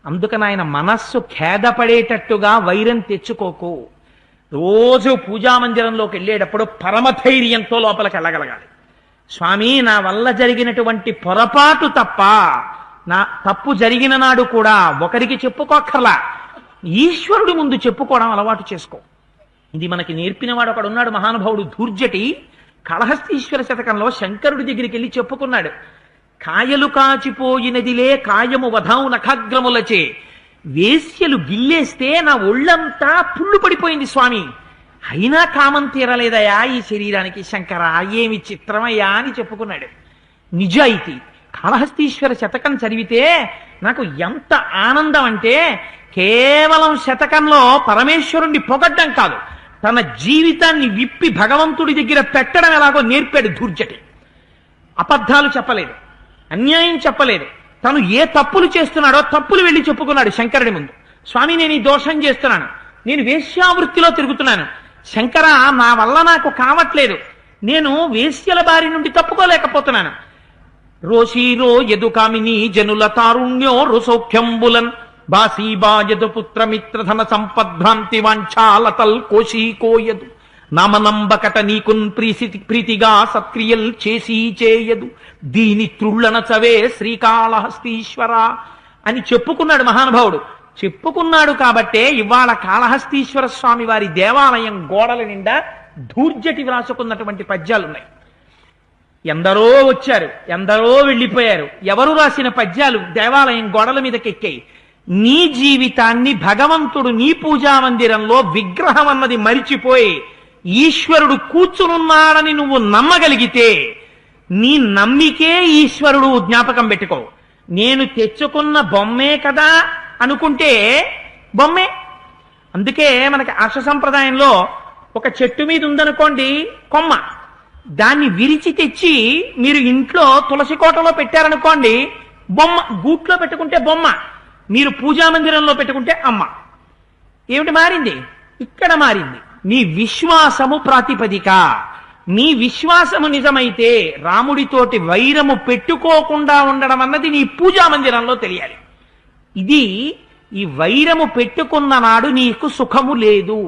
అందుకని ఆయన మనస్సు ఖేదపడేటట్టుగా వైరం తెచ్చుకోకు. రోజు పూజామందిరంలోకి వెళ్ళేటప్పుడు పరమధైర్యంతో లోపలికి వెళ్ళగలగాలి. స్వామి, నా వల్ల జరిగినటువంటి పొరపాటు తప్ప, నా తప్పు జరిగిన నాడు కూడా ఒకరికి చెప్పుకోక్కర్లా, ఈశ్వరుడి ముందు చెప్పుకోవడం అలవాటు చేసుకో. ఇది మనకి నేర్పినవాడు ఒకడు ఉన్నాడు, మహానుభావుడు ధూర్జటి. కాళహస్తీశ్వర శతకంలో శంకరుడి దగ్గరికి వెళ్ళి చెప్పుకున్నాడు. కాయలు కాచిపోయినదిలే కాయము వధౌ నఖగ్రములచే, వేశ్యలు గిల్లేస్తే నా ఒళ్ళంతా పుళ్ళు పడిపోయింది స్వామి, అయినా కామం తీరలేదయా ఈ శరీరానికి, శంకరా ఏమి చిత్రమయ్యా అని చెప్పుకున్నాడు. నిజాయితీ. కాళహస్తీశ్వర శతకం చదివితే నాకు ఎంత ఆనందం అంటే, కేవలం శతకంలో పరమేశ్వరుణ్ణి పొగడ్డం కాదు, తన జీవితాన్ని విప్పి భగవంతుడి దగ్గర పెట్టడం ఎలాగో నేర్పాడు ధూర్జటి. అబద్ధాలు చెప్పలేదు, అన్యాయం చెప్పలేదు. తను ఏ తప్పులు చేస్తున్నాడో తప్పులు వెళ్ళి చెప్పుకున్నాడు శంకరుడి ముందు. స్వామి, నేను ఈ దోషం చేస్తున్నాను, నేను వేశ్యావృత్తిలో తిరుగుతున్నాను, శంకర నా వల్ల నాకు కావట్లేదు, నేను వేశ్యల బారి నుండి తప్పుకోలేకపోతున్నాను. రోషీరో యదుకామిని జనుల తారుణ్యో రుసౌఖ్యంబులన్ బాసీబాయదు పుత్రమిత్రధన సంపద్భ్రాంతి వాంఛాలతల్ కోశీకోయదు నామనంబకట నీకున్ ప్రీతిగా సత్క్రియల్ చేసి చేయదు దీని త్రుళ్ళన చవే శ్రీకాళహస్తీశ్వర అని చెప్పుకున్నాడు మహానుభావుడు. చెప్పుకున్నాడు కాబట్టే ఇవాళ కాళహస్తీశ్వర స్వామి వారి దేవాలయం గోడల నిండా ధూర్జటి వ్రాసుకున్నటువంటి పద్యాలున్నాయి. ఎందరో వచ్చారు, ఎందరో వెళ్ళిపోయారు. ఎవరు రాసిన పద్యాలు దేవాలయం గోడల మీదకి ఎక్కాయి. నీ జీవితాన్ని భగవంతుడు నీ పూజా మందిరంలో విగ్రహం అన్నది మరిచిపోయి ఈశ్వరుడు కూర్చునున్నాడని నువ్వు నమ్మగలిగితే నీ నమ్మికే ఈశ్వరుడు జ్ఞాపకం పెట్టుకో. నేను తెచ్చుకున్న బొమ్మే కదా అనుకుంటే బొమ్మే. అందుకే మనకి ఆర్ష సంప్రదాయంలో ఒక చెట్టు మీద ఉందనుకోండి కొమ్మ, దాన్ని విరిచి తెచ్చి మీరు ఇంట్లో తులసి కోటలో పెట్టారనుకోండి బొమ్మ. గూట్లో పెట్టుకుంటే బొమ్మ, మీరు పూజా మందిరంలో పెట్టుకుంటే అమ్మ. ఏమిటి మారింది? ఇక్కడ మారింది. నీ విశ్వాసము ప్రాతిపదిక. నీ విశ్వాసము నిజమైతే రాముడితోటి వైరము పెట్టుకోకుండా ఉండడం అన్నది నీ పూజా మందిరంలో తెలియాలి. ఇది ఈ వైరము పెట్టుకున్న నాడు నీకు సుఖము లేదు.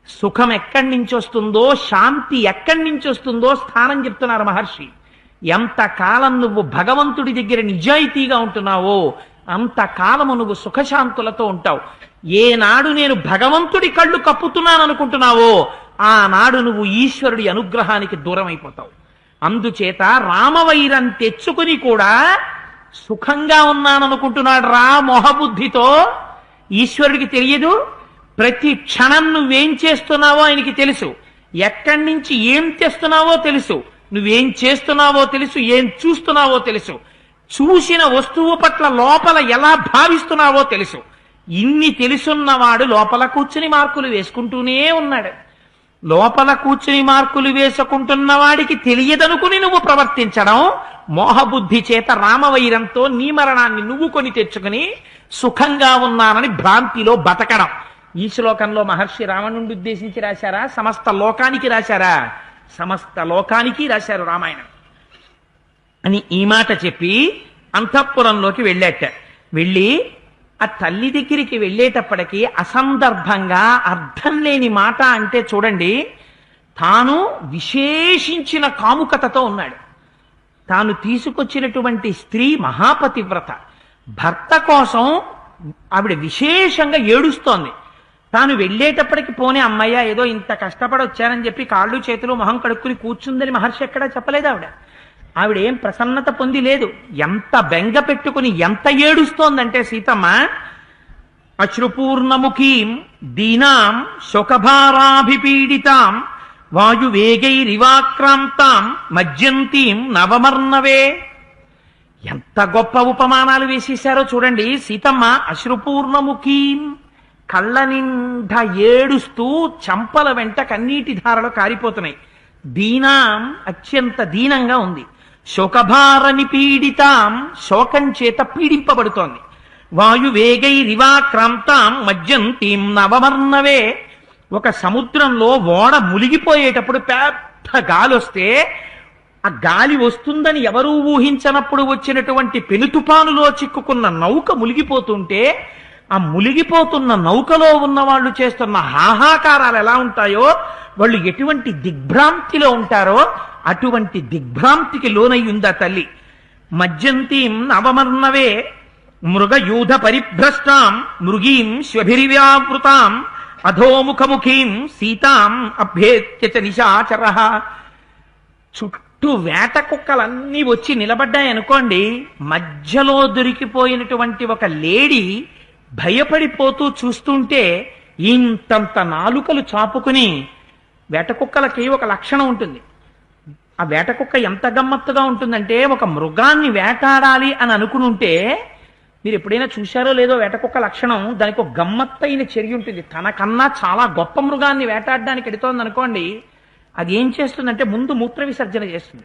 సుఖం ఎక్కడి నుంచి వస్తుందో, శాంతి ఎక్కడి నుంచి వస్తుందో స్థానం చెప్తున్నారు మహర్షి. ఎంతకాలం నువ్వు భగవంతుడి దగ్గర నిజాయితీగా ఉంటున్నావో అంతకాలము నువ్వు సుఖశాంతులతో ఉంటావు. ఏనాడు నేను భగవంతుడి కళ్ళు కప్పుతున్నాను అనుకుంటున్నావో ఆనాడు నువ్వు ఈశ్వరుడి అనుగ్రహానికి దూరం అయిపోతావు. అందుచేత రామవైరం తెచ్చుకుని కూడా సుఖంగా ఉన్నాననుకుంటున్నాడు రా మొహబుద్ధితో. ఈశ్వరుడికి తెలియదు. ప్రతి క్షణం నువ్వేం చేస్తున్నావో ఆయనకి తెలుసు. ఎక్కడి నుంచి ఏం తెస్తున్నావో తెలుసు. నువ్వేం చేస్తున్నావో తెలుసు, ఏం చూస్తున్నావో తెలుసు. చూసిన వస్తువు పట్ల లోపల ఎలా భావిస్తున్నావో తెలుసు. ఇన్ని తెలుసున్నవాడు లోపల కూర్చుని మార్కులు వేసుకుంటూనే ఉన్నాడు. లోపల కూర్చుని మార్కులు వేసుకుంటున్న వాడికి తెలియదనుకుని నువ్వు ప్రవర్తించడం, మోహబుద్ధి చేత రామవైరంతో నీ మరణాన్ని నువ్వు కొని తెచ్చుకుని సుఖంగా ఉన్నానని భ్రాంతిలో బతకడం. ఈ శ్లోకంలో మహర్షి రావణుడిని ఉద్దేశించి రాశారా, సమస్త లోకానికి రాశారా? సమస్త లోకానికి రాశారు రామాయణం అని ఈ మాట చెప్పి అంతఃపురంలోకి వెళ్ళాట. వెళ్ళి ఆ తల్లి దగ్గరికి వెళ్ళేటప్పటికీ అసందర్భంగా అర్థం లేని మాట అంటే చూడండి, తాను విశేషించిన కాముకతతో ఉన్నాడు. తాను తీసుకొచ్చినటువంటి స్త్రీ మహాపతివ్రత. భర్త కోసం ఆవిడ విశేషంగా ఏడుస్తోంది. తాను వెళ్ళేటప్పటికి పోనీ అమ్మయ్య ఏదో ఇంత కష్టపడి వచ్చానని చెప్పి కాళ్ళు చేతులు మొహం కడుక్కుని కూర్చుందని మహర్షి ఎక్కడా చెప్పలేదు. ఆవిడ ఏం ప్రసన్నత పొంది లేదు. ఎంత బెంగ పెట్టుకుని ఎంత ఏడుస్తోందంటే సీతమ్మ, అశ్రుపూర్ణముఖీం దీనాం శోకభారాభిపీడితాం వాయువేగైరివాక్రాంతాం మజ్జంతీం నవమర్ణవే. ఎంత గొప్ప ఉపమానాలు వేసేశారో చూడండి. సీతమ్మ అశ్రుపూర్ణముఖీం, కళ్ళ నిండా ఏడుస్తూ చంపల వెంట కన్నీటి ధారలు కారిపోతున్నాయి. దీనాం, అత్యంత దీనంగా ఉంది. శోకభారని పీడితాం, శోకం చేత పీడింపబడుతోంది. వాయువేగైరివాక్రాంతాం మజ్జంతీం నవమర్ణవే. ఒక సముద్రంలో ఓడ మునిగిపోయేటప్పుడు పెద్ద గాలి వస్తే ఆ గాలి వస్తుందని ఎవరూ ఊహించనప్పుడు వచ్చినటువంటి పెనుతుపానులో చిక్కుకున్న నౌక మునిగిపోతుంటే ఆ మునిగిపోతున్న నౌకలో ఉన్న వాళ్ళు చేస్తున్న హాహాకారాలు ఎలా ఉంటాయో, వాళ్ళు ఎటువంటి దిగ్భ్రాంతిలో ఉంటారో అటువంటి దిగ్భ్రాంతికి లోనయ్యుందా తల్లి. మజ్జంతీం నవమర్ణవే మృగయూధ పరిభ్రష్టాం మృగీం శ్వభిర్వ్యావృతాం అధోముఖముఖీం సీతాం అభ్యేత్య చ నిశాచరః. చుట్టూ వేట కుక్కలన్నీ వచ్చి నిలబడ్డాయనుకోండి, మధ్యలో దొరికిపోయినటువంటి ఒక లేడీ భయపడిపోతూ చూస్తుంటే ఇంతంత నాలుకలు చాపుకుని, వేట కుక్కలకి ఒక లక్షణం ఉంటుంది. ఆ వేట కుక్క ఎంత గమ్మత్తుగా ఉంటుందంటే, ఒక మృగాన్ని వేటాడాలి అని అనుకునుంటే, మీరు ఎప్పుడైనా చూశారో లేదో వేట కుక్క లక్షణం, దానికి ఒక గమ్మత్తైన చర్య ఉంటుంది. తనకన్నా చాలా గొప్ప మృగాన్ని వేటాడడానికి ఎడుతోంది అనుకోండి, అది ఏం చేస్తుందంటే ముందు మూత్ర విసర్జన చేస్తుంది.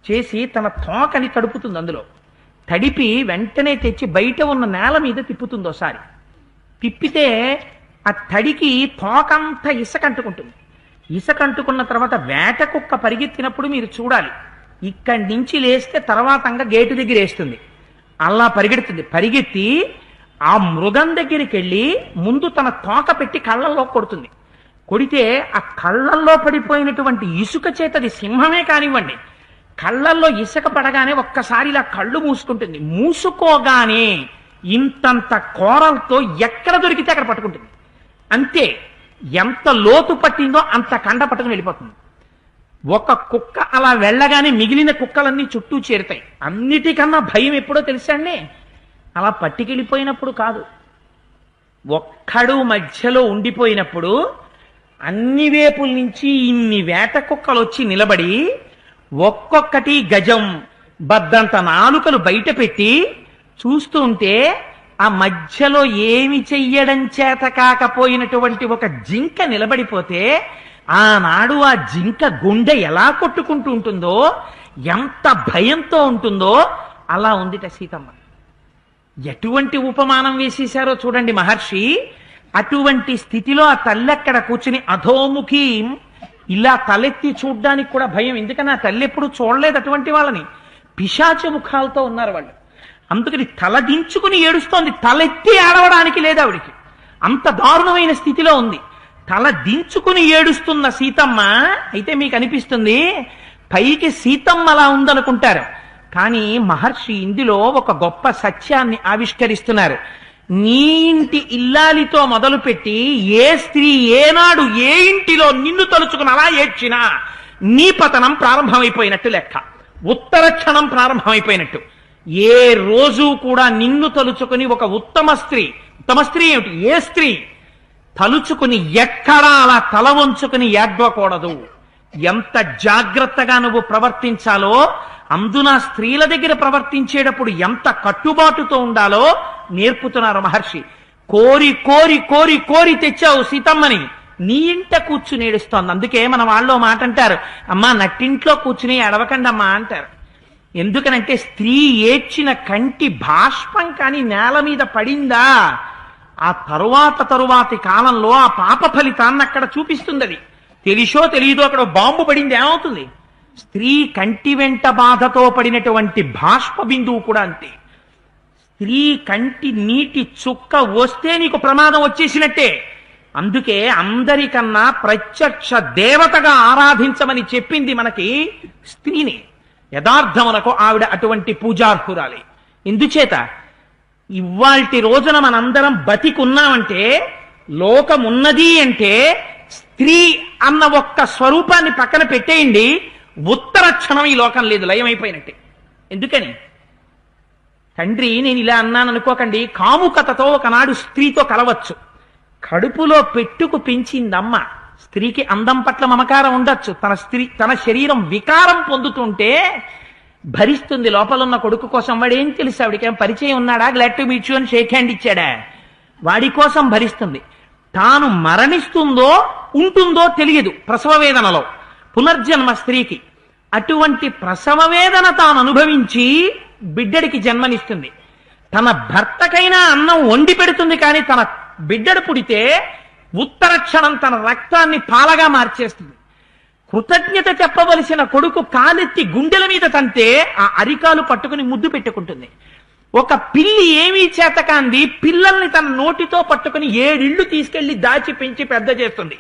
చేసి తన తోకని తడుపుతుంది. అందులో తడిపి వెంటనే తెచ్చి బయట ఉన్న నేల మీద తిప్పుతుంది. ఒకసారి తిప్పితే ఆ తడికి తోకంతా ఇసకంటుకుంటుంది. ఇసకంటుకున్న తర్వాత వేట కుక్క పరిగెత్తినప్పుడు మీరు చూడాలి, ఇక్కడి నుంచి లేస్తే తర్వాతంగా గేటు దగ్గర వేస్తుంది. అలా పరిగెడుతుంది. పరిగెత్తి ఆ మృగం దగ్గరికి వెళ్ళి ముందు తన తోక పెట్టి కళ్ళల్లో కొడుతుంది. కొడితే ఆ కళ్ళల్లో పడిపోయినటువంటి ఇసుక చేతది సింహమే కానివ్వండి, కళ్ళల్లో ఇసుక పడగానే ఒక్కసారి ఇలా కళ్ళు మూసుకుంటుంది. మూసుకోగానే ఇంతంత కోరలతో ఎక్కడ దొరికితే అక్కడ పట్టుకుంటుంది. అంతే, ఎంత లోతు పట్టిందో అంత కండ పట్టుకుని వెళ్ళిపోతుంది. ఒక కుక్క అలా వెళ్ళగానే మిగిలిన కుక్కలన్నీ చుట్టూ చేరుతాయి. అన్నిటికన్నా భయం ఎప్పుడో తెలుసా అండి? అలా పట్టుకెళ్ళిపోయినప్పుడు కాదు, ఒక్కడు మధ్యలో ఉండిపోయినప్పుడు అన్ని వేపుల నుంచి ఇన్ని వేట కుక్కలు వచ్చి నిలబడి ఒక్కొక్కటి గజం బద్దంత నాలుకలు బయట పెట్టి చూస్తూ ఉంటే ఆ మధ్యలో ఏమి చెయ్యడం చేత కాకపోయినటువంటి ఒక జింక నిలబడిపోతే ఆనాడు ఆ జింక గుండె ఎలా కొట్టుకుంటూ ఉంటుందో, ఎంత భయంతో ఉంటుందో అలా ఉందిట సీతమ్మ. ఎటువంటి ఉపమానం వేసేశారో చూడండి మహర్షి. అటువంటి స్థితిలో ఆ తల్లి అక్కడ కూర్చుని అధోముఖి ఇలా తలెత్తి చూడ్డానికి కూడా భయం. ఎందుకని ఆ తల్లి ఎప్పుడు చూడలేదు అటువంటి వాళ్ళని. పిశాచ ముఖాలతో ఉన్నారు వాళ్ళు. అందుకని తల దించుకుని ఏడుస్తోంది, తలెత్తి ఏడవడానికి లేదు ఆవిడికి. అంత దారుణమైన స్థితిలో ఉంది. తల దించుకుని ఏడుస్తున్న సీతమ్మ అయితే మీకు అనిపిస్తుంది పైకి సీతమ్మ అలా ఉందనుకుంటారు. కానీ మహర్షి ఇందులో ఒక గొప్ప సత్యాన్ని ఆవిష్కరిస్తున్నారు. నీ ఇంటి ఇల్లాలితో మొదలుపెట్టి ఏ స్త్రీ ఏనాడు ఏ ఇంటిలో నిన్ను తలుచుకుని అలా ఏడ్చినా నీ పతనం ప్రారంభమైపోయినట్టు లెక్క, ఉత్తర క్షణం ప్రారంభమైపోయినట్టు. ఏ రోజు కూడా నిన్ను తలుచుకుని ఒక ఉత్తమ స్త్రీ ఏమిటి, ఏ స్త్రీ తలుచుకుని ఎక్కడా అలా తల వంచుకుని ఏడ్వకూడదు. ఎంత జాగ్రత్తగా నువ్వు ప్రవర్తించాలో, అందున స్త్రీల దగ్గర ప్రవర్తించేటప్పుడు ఎంత కట్టుబాటుతో ఉండాలో నేర్పుతున్నారు మహర్షి. కోరి కోరి కోరి కోరి తెచ్చావు సీతమ్మని, నీ ఇంట కూర్చుని ఏడుస్తోంది. అందుకే మన వాళ్ళు మాట అంటారు, అమ్మా నట్టింట్లో కూర్చుని ఎడవకండమ్మా అంటారు. ఎందుకనంటే స్త్రీ ఏడ్చిన కంటి బాష్పం కానీ నేల మీద పడిందా ఆ తరువాతి కాలంలో ఆ పాప ఫలితాన్ని అక్కడ చూపిస్తుంది. అది తెలిసో తెలియదో అక్కడ బాంబు పడింది ఏమవుతుంది? స్త్రీ కంటి వెంట బాధతో పడినటువంటి బాష్ప బిందువు కూడా అంతే. స్త్రీ కంటి నీటి చుక్క వస్తే నీకు ప్రమాదం వచ్చేసినట్టే. అందుకే అందరికన్నా ప్రత్యక్ష దేవతగా ఆరాధించమని చెప్పింది మనకి స్త్రీని. యథార్థమునకు ఆవిడ అటువంటి పూజార్హురాలి. ఎందుచేత ఇవాల్టి రోజున మనందరం బతికున్నామంటే, లోకమున్నది అంటే స్త్రీ అన్న ఒక్క స్వరూపాన్ని పక్కన పెట్టేయండి, ఉత్తర క్షణం ఈ లోకం లేదు, లయమైపోయినట్టే. ఎందుకని? తండ్రి నేను ఇలా అన్నాను అనుకోకండి, కాముకతతో ఒకనాడు స్త్రీతో కలవచ్చు. కడుపులో పెట్టుకు పెంచిందమ్మ. స్త్రీకి అందం పట్ల మమకారం ఉండొచ్చు, తన శరీరం వికారం పొందుతుంటే భరిస్తుంది. లోపల ఉన్న కొడుకు కోసం. వాడేం తెలుసు, ఆవిడకేం పరిచయం ఉన్నాడా, గ్లాడ్ టు మీట్ యు అని షేక్ హ్యాండ్ ఇచ్చాడా? వాడి కోసం భరిస్తుంది. తాను మరణిస్తుందో ఉంటుందో తెలియదు ప్రసవ వేదనలో, పునర్జన్మ స్త్రీకి. అటువంటి ప్రసవ వేదన తాను అనుభవించి బిడ్డడికి జన్మనిస్తుంది. తన భర్తకైనా అన్నం వండి పెడుతుంది, కానీ తన బిడ్డడు పుడితే ఉత్తర క్షణం తన రక్తాన్ని పాలగా మార్చేస్తుంది. కృతజ్ఞత చెప్పవలసిన కొడుకు కాలెత్తి గుండెల మీద తంతే ఆ అరికాలు పట్టుకుని ముద్దు పెట్టుకుంటుంది. ఒక పిల్లి ఏమీ చేతకాంది పిల్లల్ని తన నోటితో పట్టుకుని 7 ఇళ్లు తీసుకెళ్లి దాచి పెంచి పెద్ద చేస్తుంది.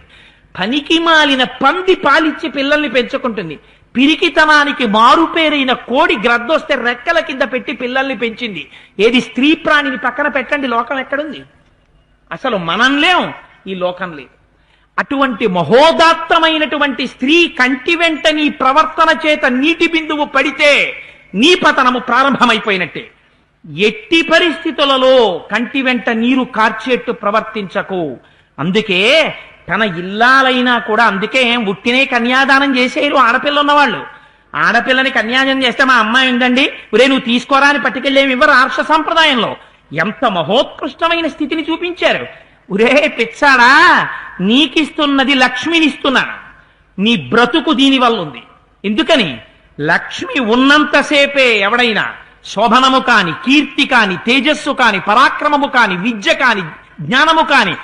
పనికి మాలిన పంది పాలిచ్చి పిల్లల్ని పెంచుకుంటుంది. పిరికితనానికి మారుపేరైన కోడి గ్రద్దొస్తే రెక్కల కింద పెట్టి పిల్లల్ని పెంచింది. ఏది స్త్రీ ప్రాణిని పక్కన పెట్టండి, లోకం ఎక్కడుంది? అసలు మనం లేం, ఈ లోకం లేదు. అటువంటి మహోదాత్తమైనటువంటి స్త్రీ కంటి వెంట నీ ప్రవర్తన చేత నీటి బిందువు పడితే నీ పతనము ప్రారంభమైపోయినట్టే. ఎట్టి పరిస్థితులలో కంటి వెంట నీరు కార్చేట్టు ప్రవర్తించకు. అందుకే తన ఇల్లాలైనా కూడా, అందుకే ఉట్టినే కన్యాదానం చేసేరు ఆడపిల్ల ఉన్నవాళ్ళు. ఆడపిల్లని కన్యాదానం చేస్తే మా అమ్మాయి ఉందండి, ఒరే నువ్వు తీసుకోరా అని పట్టుకెళ్ళేమి ఇవ్వరు. ఆర్ష సంప్రదాయంలో ఎంత మహోత్కృష్టమైన స్థితిని చూపించారు. ఒరే పిచ్చాడా, నీకిస్తున్నది లక్ష్మినిస్తున్నాను, నీ బ్రతుకు దీనివల్ల ఉంది. ఎందుకని? లక్ష్మి ఉన్నంతసేపే ఎవడైనా శోభనము కాని, కీర్తి కాని, తేజస్సు కాని, పరాక్రమము కాని, విద్య కాని, జ్ఞానము కాని,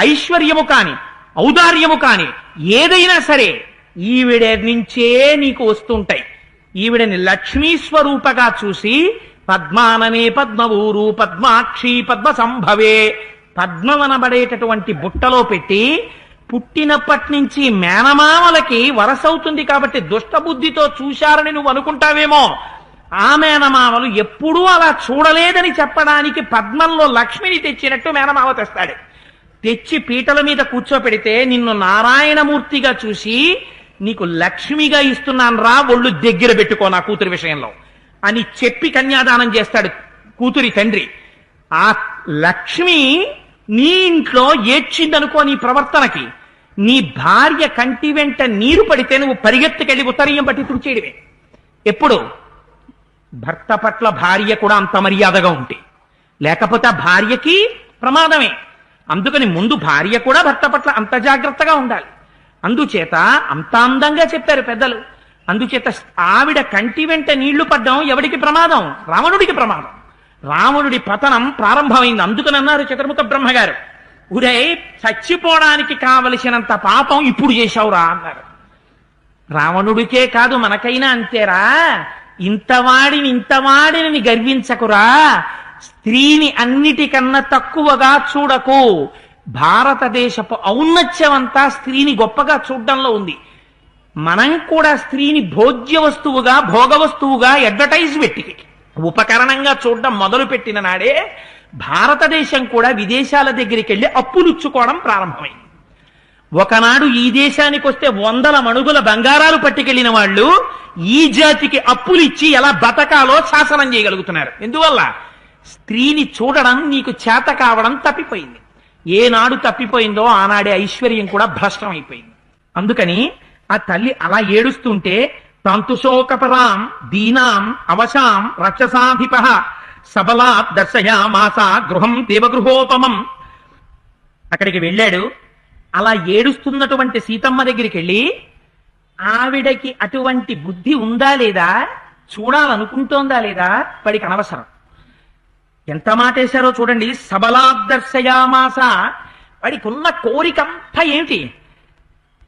ఐశ్వర్యము కాని, ఔదార్యము కాని ఏదైనా సరే ఈవిడ నుంచే నీకు వస్తుంటాయి. ఈవిడని లక్ష్మీ స్వరూపగా చూసి పద్మాననే పద్మవూరు పద్మాక్షి పద్మ సంభవే, పద్మవనబడేటటువంటి బుట్టలో పెట్టి పుట్టినప్పటి నుంచి మేనమామలకి వరసవుతుంది కాబట్టి దుష్టబుద్ధితో చూశారని నువ్వు అనుకుంటావేమో. ఆ మేనమామలు ఎప్పుడూ అలా చూడలేదని చెప్పడానికి పద్మంలో లక్ష్మిని తెచ్చినట్టు మేనమామ తెస్తాడు. తెచ్చి పీటల మీద కూర్చోపెడితే నిన్ను నారాయణమూర్తిగా చూసి నీకు లక్ష్మిగా ఇస్తున్నాను రా, ఒళ్ళు దగ్గర పెట్టుకో నా కూతురి విషయంలో అని చెప్పి కన్యాదానం చేస్తాడు కూతురి తండ్రి. ఆ లక్ష్మి నీ ఇంట్లో ఏడ్చిందనుకో నీ ప్రవర్తనకి, నీ భార్య కంటి వెంట నీరు పడితే నువ్వు పరిగెత్తుకెళ్ళి ఉత్తరీయం బట్టి తుడిచేయడమే. ఎప్పుడు భర్త పట్ల భార్య కూడా అంత మర్యాదగా ఉంటే, లేకపోతే ఆ భార్యకి ప్రమాదమే. అందుకని ముందు భార్య కూడా భర్త పట్ల అంత జాగ్రత్తగా ఉండాలి. అందుచేత అంత అందంగా చెప్పారు పెద్దలు. అందుచేత ఆవిడ కంటి వెంట నీళ్లు పడ్డం ఎవడికి ప్రమాదం? రావణుడికి ప్రమాదం. రావణుడి పతనం ప్రారంభమైంది. అందుకని అన్నారు చతుర్ముఖ బ్రహ్మగారు, ఉరే చచ్చిపోవడానికి కావలసినంత పాపం ఇప్పుడు చేశావురా అన్నారు. రావణుడికే కాదు మనకైనా అంతేరా, ఇంతవాడిని గర్వించకురా, స్త్రీని అన్నిటికన్నా తక్కువగా చూడకు. భారతదేశపు ఔన్నత్యమంతా స్త్రీని గొప్పగా చూడడంలో ఉంది. మనం కూడా స్త్రీని భోజ్య వస్తువుగా, భోగ వస్తువుగా, అడ్వర్టైజ్ పెట్టి ఉపకరణంగా చూడడం మొదలు పెట్టిన నాడే భారతదేశం కూడా విదేశాల దగ్గరికి వెళ్ళి అప్పులుచ్చుకోవడం ప్రారంభమైంది. ఒకనాడు ఈ దేశానికి వస్తే 100 మణుగుల బంగారాలు పట్టుకెళ్లిన వాళ్ళు ఈ జాతికి అప్పులిచ్చి ఎలా బతకాలో శాసనం చేయగలుగుతున్నారు. ఎందువల్ల? స్త్రీని చూడడం నీకు చేత కావడం తప్పిపోయింది. ఏనాడు తప్పిపోయిందో ఆనాడే ఐశ్వర్యం కూడా భ్రష్టం అయిపోయింది. అందుకని ఆ తల్లి అలా ఏడుస్తుంటే తాంతుశోకపరాం దీనాం అవశాం రక్షసాధిప సబలా దర్శయామాస గృహం దేవగృహోపమం. అక్కడికి వెళ్ళాడు. అలా ఏడుస్తున్నటువంటి సీతమ్మ దగ్గరికి వెళ్ళి, ఆవిడకి అటువంటి బుద్ధి ఉందా లేదా, చూడాలనుకుంటోందా లేదా వాడికి అనవసరం. ఎంత మాటేశారో చూడండి. సబలాదర్శయామాస. వాడికి ఉన్న కోరికంతా ఏమిటి?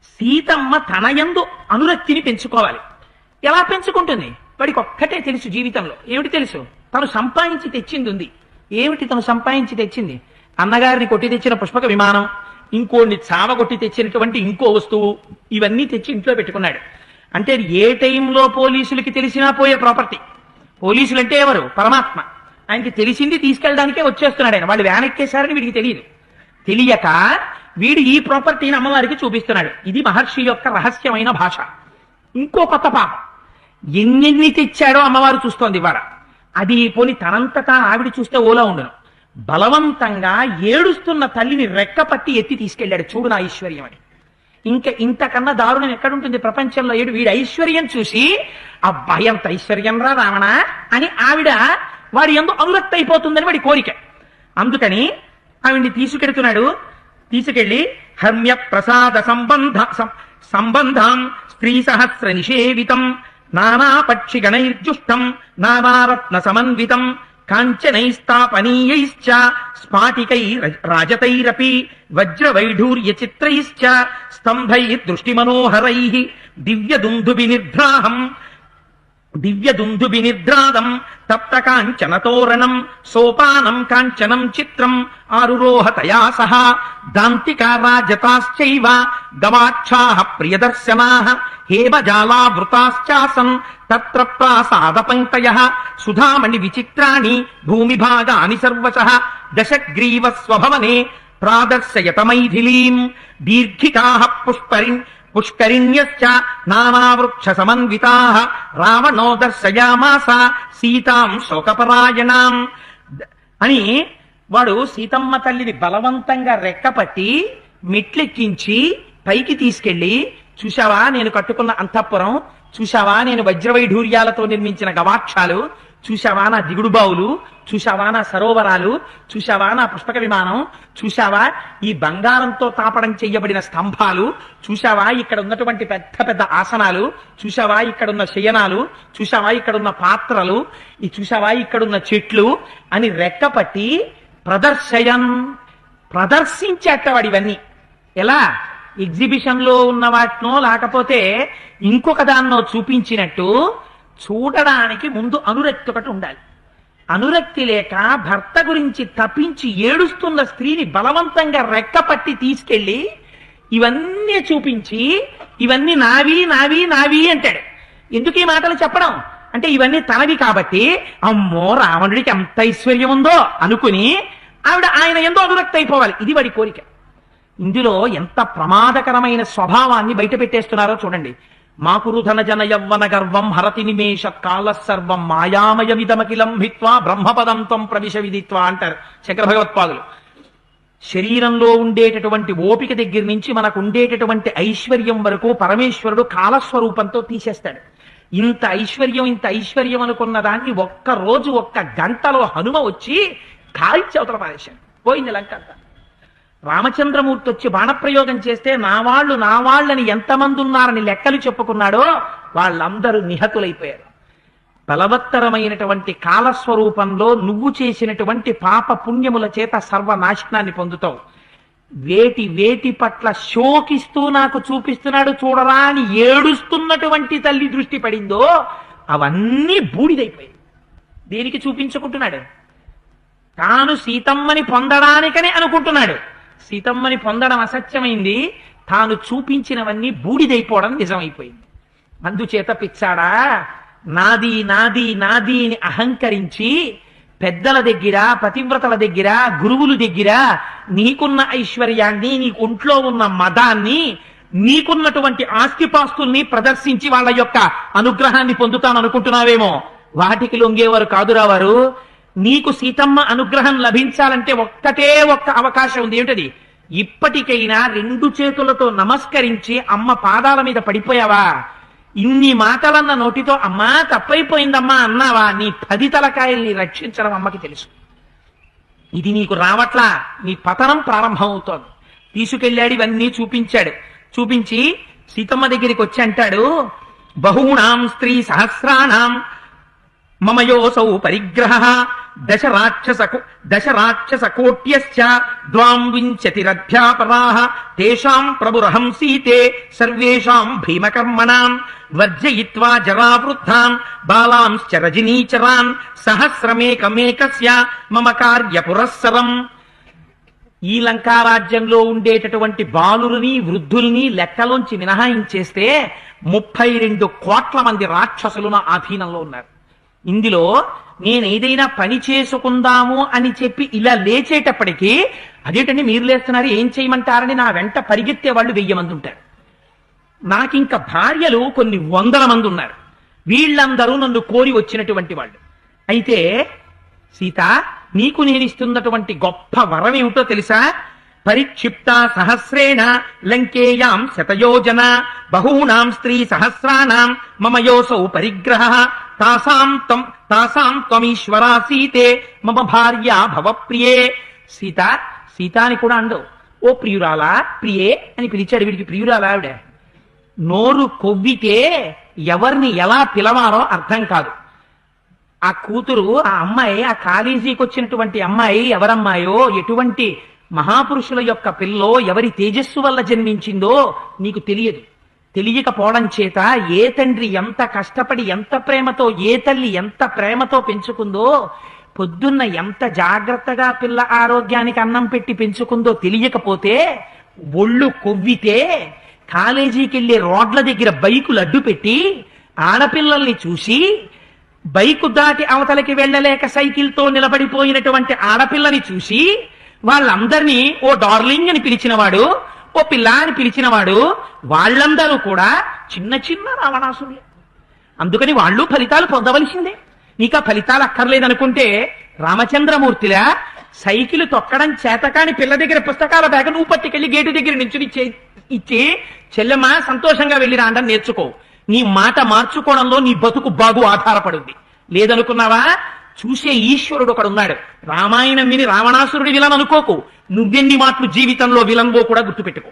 సీతమ్మ తన యందు అనురక్తిని పెంచుకోవాలి. ఎలా పెంచుకుంటుంది? వాడికి ఒక్కటే తెలుసు జీవితంలో. ఏమిటి తెలుసు? తను సంపాదించి తెచ్చింది ఉంది. ఏమిటి తను సంపాదించి తెచ్చింది? అన్నగారిని కొట్టి తెచ్చిన పుష్పక విమానం, ఇంకోని చావగొట్టి తెచ్చినటువంటి ఇంకో వస్తువు, ఇవన్నీ తెచ్చి ఇంట్లో పెట్టుకున్నాడు. అంటే ఏ టైంలో పోలీసులకి తెలిసినా పోయే ప్రాపర్టీ. పోలీసులు అంటే ఎవరు? పరమాత్మ. ఆయనకి తెలిసింది తీసుకెళ్ళడానికే వచ్చేస్తున్నాడు ఆయన. వాళ్ళు వ్యాన్ ఎక్కేశారని వీడికి తెలియదు. తెలియక వీడు ఈ ప్రాపర్టీని అమ్మవారికి చూపిస్తున్నాడు. ఇది మహర్షి యొక్క రహస్యమైన భాష. ఇంకో కొత్త పాపం, ఎన్నెన్ని తెచ్చాడో అమ్మవారు చూస్తోంది ఇవాళ. అది పోని తనంతటా ఆవిడ చూస్తే ఓలా ఉండను. బలవంతంగా ఏడుస్తున్న తల్లిని రెక్కపట్టి ఎత్తి తీసుకెళ్లాడు. చూడు నా ఐశ్వర్యం అని. ఇంకా ఇంతకన్నా దారుణం ఎక్కడుంటుంది ప్రపంచంలో? వీడి ఐశ్వర్యం చూసి అబ్బాయి అంత ఐశ్వర్యం రా రావణ అని ఆవిడ వాడి యందు అనురక్తి అయిపోతుందని వాడి కోరిక. అందుకని ఆవిడ్ని తీసుకెడుతున్నాడు. తీసుకెళ్లి హర్మ్య ప్రసాద సంబంధం స్త్రీ సహస్ర నిషేవితం నానా పక్షి గణైర్జుష్టం నానారత్న సమన్వితం కాంచనైస్తాపనీయైశ్చ స్ఫాటికై రాజతైరపి వజ్రవైఢూర్య చిత్రైశ్చ స్తంభై దృష్టిమనోహరైః దివ్యదుందుబినిద్రాదం తప్త కాంచనతోరణం సోపానం కాంచనం చిత్రం ఆరురోహతయా సహ దాంతికా రాజతాశ్చైవ గవాక్షాః ప్రియదర్శనాః హేమజాలావృతాశ్చాసన్ తత్ర ప్రాసాద పంక్తయః సుధామణి విచిత్రాణి భూమిభాగాని సర్వశః దశగ్రీవ స్వభవనే ప్రాదర్శయత మైథిలీం దీర్ఘికాః పుష్కరిణ్యశ్చ నానావృక్ష సమన్వితాః రావణో దర్శయామాస సీతాం శోకపరాయణాం అని వాడు సీతమ్మ తల్లిని బలవంతంగా రెక్కపట్టి మెట్లెక్కించి పైకి తీసుకెళ్లి, చూశావా నేను కట్టుకున్న అంతఃపురం, చూశావా నేను వజ్రవైఢూర్యాలతో నిర్మించిన గవాక్షాలు, చూశావా నా దిగుడు బావులు, చూశావా నా సరోవరాలు, చూశావా నా పుష్పక విమానం, చూశావా ఈ బంగారంతో తాపడం చెయ్యబడిన స్తంభాలు, చూశావా ఇక్కడ ఉన్నటువంటి పెద్ద పెద్ద ఆసనాలు, చూశావా ఇక్కడున్న శయనాలు, చూశావా ఇక్కడున్న పాత్రలు, ఈ చూశావా ఇక్కడున్న చెట్లు అని రెక్కపట్టి ప్రదర్శించేటవాడు ఇవన్నీ. ఎలా? ఎగ్జిబిషన్ లో ఉన్న వాటినో లేకపోతే ఇంకొక దాన్నో చూపించినట్టు చూడడానికి ముందు అనురక్తి ఒకటి ఉండాలి. అనురక్తి లేక భర్త గురించి తప్పించి ఏడుస్తున్న స్త్రీని బలవంతంగా రెక్కపట్టి తీసుకెళ్లి ఇవన్నీ చూపించి ఇవన్నీ నావి నావి నావి అంటాడు. ఎందుకు ఈ మాటలు చెప్పడం? అంటే ఇవన్నీ తనవి కాబట్టి అమ్మో రావణుడికి ఎంత ఐశ్వర్యం ఉందో అనుకుని ఆయన ఎంతో అనురక్తి అయిపోవాలి, ఇది వాడి కోరిక. ఇందులో ఎంత ప్రమాదకరమైన స్వభావాన్ని బయట పెట్టేస్తున్నారో చూడండి. మాకురుధన జన యవ్వన గర్వం హరతి నిమేష కాల సర్వం మాయామయమిదమకిలం భిత్వా బ్రహ్మపదం త్వం ప్రవిశ విదిత్వా అంటారు శంకర భగవత్పాదులు. శరీరంలో ఉండేటటువంటి ఓపిక దగ్గర నుంచి మనకు ఉండేటటువంటి ఐశ్వర్యం వరకు పరమేశ్వరుడు కాలస్వరూపంతో తీసేస్తాడు. ఇంత ఐశ్వర్యం అనుకున్న దాన్ని ఒక్క రోజు ఒక్క గంటలో హనుమ వచ్చి కాల్చి అవతల పారేశాడు, పోయింది లంక అంతా. రామచంద్రమూర్తి వచ్చి బాణప్రయోగం చేస్తే నా వాళ్ళని ఎంతమంది ఉన్నారని లెక్కలు చెప్పుకున్నాడో వాళ్ళందరూ నిహతులైపోయారు. బలవత్తరమైనటువంటి కాలస్వరూపంలో నువ్వు చేసినటువంటి పాప పుణ్యముల చేత సర్వనాశనాన్ని పొందుతావు. వేటి పట్ల శోకిస్తూ నాకు చూపిస్తున్నాడు చూడరా అని ఏడుస్తున్నటువంటి తల్లి దృష్టి పడిందో అవన్నీ బూడిదైపోయాయి. దేనికి చూపించుకుంటున్నాడు? తాను సీతమ్మని పొందడానికనే అనుకుంటున్నాడు. సీతమ్మని పొందడం అసత్యమైంది, తాను చూపించినవన్నీ బూడిదైపోవడం నిజమైపోయింది. అందుచేత పిచ్చాడా, నాది నాది నాది అని అహంకరించి పెద్దల దగ్గర, పతివ్రతల దగ్గర, గురువుల దగ్గర నీకున్న ఐశ్వర్యాన్ని, నీకు ఒంట్లో ఉన్న మదాన్ని, నీకున్నటువంటి ఆస్తిపాస్తుల్ని ప్రదర్శించి వాళ్ళ యొక్క అనుగ్రహాన్ని పొందుతాననుకుంటున్నావేమో. వాటికి లొంగేవారు కాదురా వారు. నీకు సీతమ్మ అనుగ్రహం లభించాలంటే ఒక్కటే ఒక్క అవకాశం ఉంది. ఏమిటది? ఇప్పటికైనా 2 చేతులతో నమస్కరించి అమ్మ పాదాల మీద పడిపోయావా? ఇన్ని మాటలన్న నోటితో అమ్మా తప్పైపోయిందమ్మా అన్నావా? నీ 10 తలకాయల్ని రక్షించడం అమ్మకి తెలుసు. ఇది నీకు రావట్లా, నీ పతనం ప్రారంభమవుతోంది. తీసుకెళ్ళాడు, ఇవన్నీ చూపించాడు. చూపించి సీతమ్మ దగ్గరికి వచ్చి అంటాడు, బహూనాం స్త్రీ సహస్రాణం మమయోసౌ పరిగ్రహ దశ రాక్షస కోట్యశ్చ ద్వాం వింశతిరధ్యాపరాః తేషాం ప్రభురహం సీతే సర్వేషాం భీమకర్మణాం వర్జయిత్వా జరావృద్ధాం బాలాంశ్చ రజనీచరాన్ సహస్రమేకమేకస్య మమ కార్య పురస్సరం. ఈ లంకారాజ్యంలో ఉండేటటువంటి బాలుల్ని వృద్ధుల్ని లెక్కలోంచి మినహాయించేస్తే 32 కోట్ల మంది రాక్షసులు నా ఆధీనంలో ఉన్నారు. ఇందులో నేను ఏదైనా పని చేసుకుందాము అని చెప్పి ఇలా లేచేటప్పటికీ అదేంటండి మీరు లేస్తున్నారు ఏం చేయమంటారని నా వెంట పరిగెత్తే వాళ్ళు 1000 మంది ఉంటారు. నాకింక భార్యలు కొన్ని 100 మంది ఉన్నారు. వీళ్ళందరూ నన్ను కోరి వచ్చినటువంటి వాళ్ళు. అయితే సీత, నీకు నేను ఇస్తున్నటువంటి గొప్ప వరం ఏమిటో తెలుసా? పరిక్షిప్త సహస్రేణ లంకేయాం శతయోజన బహూనాం స్త్రీ సహస్రాణం మమయోసౌ పరిగ్రహ తాసాం త్వమీశ్వరా సీతే మమ భార్య భవ ప్రియే. సీత అని కూడా అండవు. ఓ ప్రియురాలా, ప్రియే అని పిలిచాడు. వీడికి ప్రియురాలా ఆవిడ. నోరు కొవ్వితే ఎవరిని ఎలా పిలవాలో అర్థం కాదు. ఆ కూతురు, ఆ అమ్మాయి, ఆ కాలేజీకి వచ్చినటువంటి అమ్మాయి ఎవరమ్మాయో, ఎటువంటి మహాపురుషుల యొక్క పిల్లో, ఎవరి తేజస్సు వల్ల జన్మించిందో నీకు తెలియదు. తెలియకపోవడం చేత ఏ తండ్రి ఎంత కష్టపడి ఎంత ప్రేమతో, ఏ తల్లి ఎంత ప్రేమతో పెంచుకుందో, పొద్దున్న ఎంత జాగ్రత్తగా పిల్ల ఆరోగ్యానికి అన్నం పెట్టి పెంచుకుందో తెలియకపోతే ఒళ్ళు కొవ్వితే కాలేజీకి వెళ్లే రోడ్ల దగ్గర బైకులు అడ్డు పెట్టి ఆడపిల్లల్ని చూసి బైకు దాటి అవతలకి వెళ్ళలేక సైకిల్తో నిలబడిపోయినటువంటి ఆడపిల్లని చూసి వాళ్ళందరినీ ఓ డార్లింగ్ అని పిలిచినవాడు, ఓ పిల్ల అని పిలిచినవాడు, వాళ్ళందరూ కూడా చిన్న చిన్న రావణాసురులే. అందుకని వాళ్ళు ఫలితాలు పొందవలసిందే. నీకు ఆ ఫలితాలు అక్కర్లేదనుకుంటే రామచంద్రమూర్తిలా సైకిల్ తొక్కడం చేతకాని పిల్ల దగ్గర పుస్తకాల బ్యాగ్ నువ్వు పట్టుకెళ్లి గేటు దగ్గర నుంచి ఇచ్చి చెల్లెమ్మ సంతోషంగా వెళ్ళి రాండం నేర్చుకో. నీ మాట మార్చుకోవడంలో నీ బతుకు బాగు ఆధారపడుద్ది. లేదనుకున్నావా? చూసే ఈశ్వరుడు ఒకడున్నాడు. రామాయణం విని రావణాసురుడి విలన్ అనుకోకు. నువ్వెన్ని మాటలు జీవితంలో విలన్వో కూడా గుర్తుపెట్టుకో.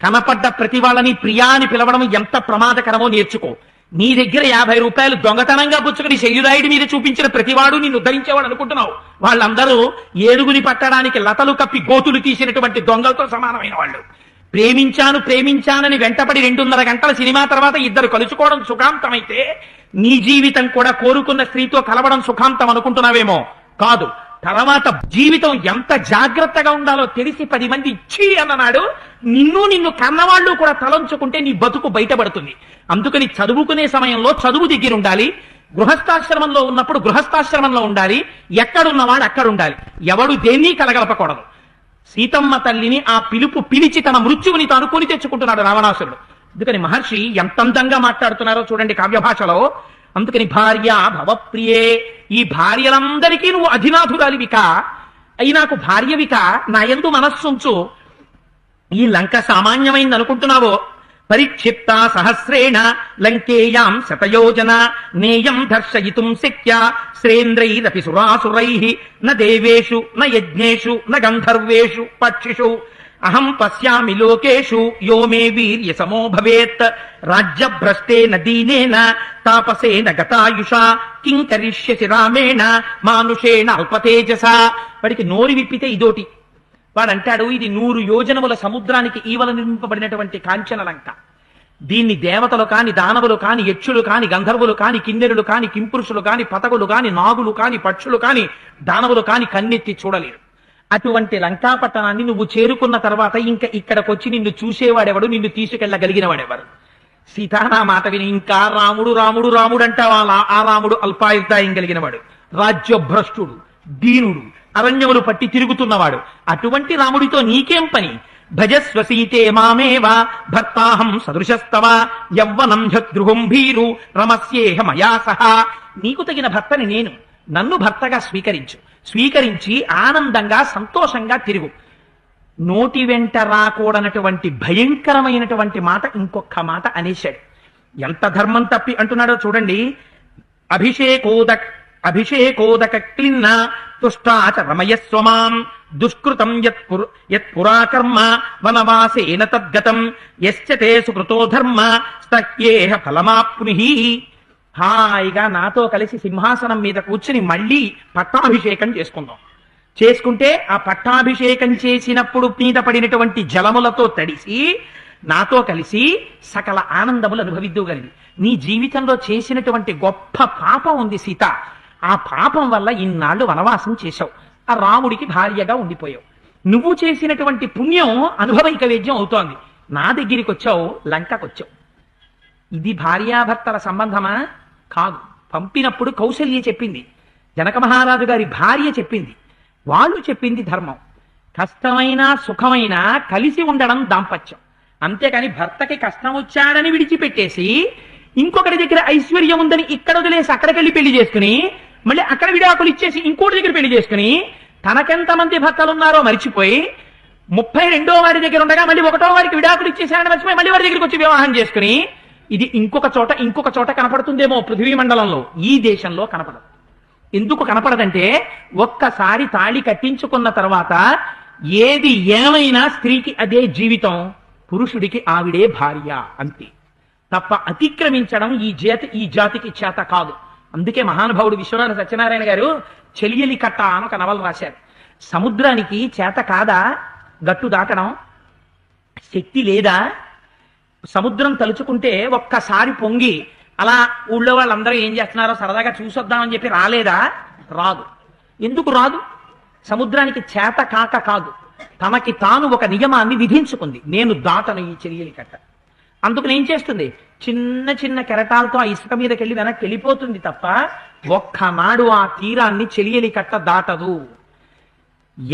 కనపడ్డ ప్రతి వాళ్ళని ప్రియా అని పిలవడం ఎంత ప్రమాదకరమో నేర్చుకో. నీ దగ్గర 50 రూపాయలు దొంగతనంగా పుచ్చుకుని శల్యురాయుడి మీద చూపించిన ప్రతివాడు నిన్ను ఉద్ధరించేవాడు అనుకుంటున్నావు. వాళ్ళందరూ ఏనుగుని పట్టడానికి లతలు కప్పి గోతులు తీసినటువంటి దొంగలతో సమానమైన వాళ్ళు. ప్రేమించానని వెంటపడి 2.5 గంటల సినిమా తర్వాత ఇద్దరు కలుసుకోవడం సుఖాంతమైతే నీ జీవితం కూడా కోరుకున్న స్త్రీతో కలవడం సుఖాంతం అనుకుంటున్నావేమో. కాదు. తర్వాత జీవితం ఎంత జాగ్రత్తగా ఉండాలో తెలిసి 10 మంది ఇచ్చి అన్ననాడు నిన్ను కన్నవాళ్ళు కూడా తలంచుకుంటే నీ బతుకు బయటపడుతుంది. అందుకని చదువుకునే సమయంలో చదువు దగ్గర ఉండాలి. గృహస్థాశ్రమంలో ఉన్నప్పుడు గృహస్థాశ్రమంలో ఉండాలి, ఎక్కడున్నవాడు అక్కడ ఉండాలి, ఎవడు దేన్ని కలగలపకూడదు. సీతమ్మ తల్లిని ఆ పిలుపు పిలిచి తన మృత్యువుని తాను కొని తెచ్చుకుంటున్నాడు రావణాసురుడు. అందుకని మహర్షి ఎంత అందంగా మాట్లాడుతున్నారో చూడండి కావ్య భాషలో. అందుకని భార్య భవప్రియే, ఈ భార్యలందరికీ నువ్వు అధినాథురాలివిక అయి నాకు భార్యవిక, నా యందు మనస్సుంచు. ఈ లంక సామాన్యమైంది అనుకుంటున్నావో, పరిక్షిప్త సహస్రేణ లంకేయాం శతయోజన నేయం దర్శయితుం శక్య శ్రేంద్రైరపి సురాసురైః న దేవేషు న యజ్ఞేషు న గంధర్వేషు పక్షిషు అహం పశ్యామి లోకేషు యో మే వీర్య సమో భవేత్ రాజ్యభ్రష్టేన దీనేన తాపసేన గతాయుషా కిం కరిష్యసి రామేణ మానుషేణ అల్పతేజస. వాడికి నోరు విప్పితే ఇదోటి. వాడంటాడు, ఇది 100 యోజనముల సముద్రానికి ఈవల నిర్మింపబడినటువంటి కాంచన లంక. దీన్ని దేవతలు కాని, దానవులు కాని, యక్షులు కాని, గంధర్వులు కాని, కిన్నెరులు కాని, కింపురుషులు కాని, పతకులు కాని, నాగులు కాని, పక్షులు కాని, దానవులు కాని కన్నెత్తి చూడలేరు. అటువంటి లంకాపట్టణాన్ని నువ్వు చేరుకున్న తర్వాత ఇంకా ఇక్కడికొచ్చి నిన్ను చూసేవాడెవడు, నిన్ను తీసుకెళ్లగలిగిన వాడెవరు? సీత నా మాట విని ఇంకా రాముడు రాముడు రాముడు అంటావా? ఆ రాముడు అల్పాయుర్దాయం కలిగిన వాడు, రాజ్యభ్రష్టుడు, దీనుడు, అరణ్యములు పట్టి తిరుగుతున్నవాడు. అటువంటి రాముడితో నీకేం పని? భజస్వ సీతే మామేవ భర్తాహం సదృశస్తవ యవ్వనం శత్రుహం భీరు రమస్యేహ మయా సహా. నీకు తగిన భర్తని నేను, నన్ను భర్తగా స్వీకరించు. స్వీకరించి ఆనందంగా సంతోషంగా తిరుగు. నోటి వెంట రాకూడనటువంటి భయంకరమైనటువంటి మాట ఇంకొక మాట అనేశాడు. ఎంత ధర్మం తప్పి అంటున్నాడో చూడండి. అభిషేకోదక క్లిన్న తుష్టాచ రమయస్వమాం దుష్కృతం యత్పురాకర్మ వనవాసేన తద్గతం యశ్చ తే సుకృతో ధర్మ స్తహ్యేహ ఫలమాప్నుహి. హాయిగా నాతో కలిసి సింహాసనం మీద కూర్చుని మళ్ళీ పట్టాభిషేకం చేసుకుందాం. చేసుకుంటే ఆ పట్టాభిషేకం చేసినప్పుడు మీద పడినటువంటి జలములతో తడిసి నాతో కలిసి సకల ఆనందములు అనుభవిద్దుగలిగి. నీ జీవితంలో చేసినటువంటి గొప్ప పాపం ఉంది సీత. ఆ పాపం వల్ల ఇన్నాళ్ళు వనవాసం చేశావు, ఆ రాముడికి భార్యగా ఉండిపోయావు. నువ్వు చేసినటువంటి పుణ్యం అనుభవైక వేద్యం అవుతోంది. నా దగ్గరికి వచ్చావు, లంకకొచ్చావు. ఇది భార్యాభర్తల సంబంధమా? కాదు. పంపినప్పుడు కౌసల్య చెప్పింది, జనక మహారాజు గారి భార్య చెప్పింది, వాళ్ళు చెప్పింది ధర్మం. కష్టమైనా సుఖమైనా కలిసి ఉండడం దాంపత్యం. అంతేకాని భర్తకి కష్టం వచ్చాడని విడిచిపెట్టేసి ఇంకొకటి దగ్గర ఐశ్వర్యం ఉందని ఇక్కడ వదిలేసి అక్కడికెళ్ళి పెళ్లి చేసుకుని మళ్ళీ అక్కడ విడాకులు ఇచ్చేసి ఇంకోటి దగ్గర పెళ్లి చేసుకుని తనకెంతమంది భర్తలున్నారో మరిచిపోయి 32వ వారి దగ్గర ఉండగా మళ్ళీ 1వ వారికి విడాకులు ఇచ్చేసాడని మర్చిపోయి మళ్ళీ వారి దగ్గరికి వచ్చి వివాహం చేసుకుని, ఇది ఇంకొక చోట కనపడుతుందేమో పృథ్వీ మండలంలో, ఈ దేశంలో కనపడదు. ఎందుకు కనపడదంటే ఒక్కసారి తాళి కట్టించుకున్న తర్వాత ఏది ఏమైనా స్త్రీకి అదే జీవితం, పురుషుడికి ఆవిడే భార్య, అంతే. తప్ప అతిక్రమించడం ఈ జాతికి చేత కాదు. అందుకే మహానుభావుడు విశ్వనాథ సత్యనారాయణ గారు చెలియలి కట్ట అని ఒక నవల రాశారు. సముద్రానికి చేత కాదా గట్టు దాటడం? శక్తి లేదా? సముద్రం తలుచుకుంటే ఒక్కసారి పొంగి అలా ఊళ్ళో వాళ్ళందరూ ఏం చేస్తున్నారో సరదాగా చూసొద్దామని చెప్పి రాలేదా? రాదు. ఎందుకు రాదు? సముద్రానికి చేత కాక కాదు, తనకి తాను ఒక నియమాన్ని విధించుకుంది, నేను దాటను ఈ చెలియలి కట్ట. అందుకని ఏం చేస్తుంది? చిన్న చిన్న కెరటాలతో ఆ ఇసుక మీదకి వెళ్ళి వెనక్కి వెళ్ళిపోతుంది తప్ప ఒక్కనాడు ఆ తీరాన్ని చెలియలి కట్ట దాటదు.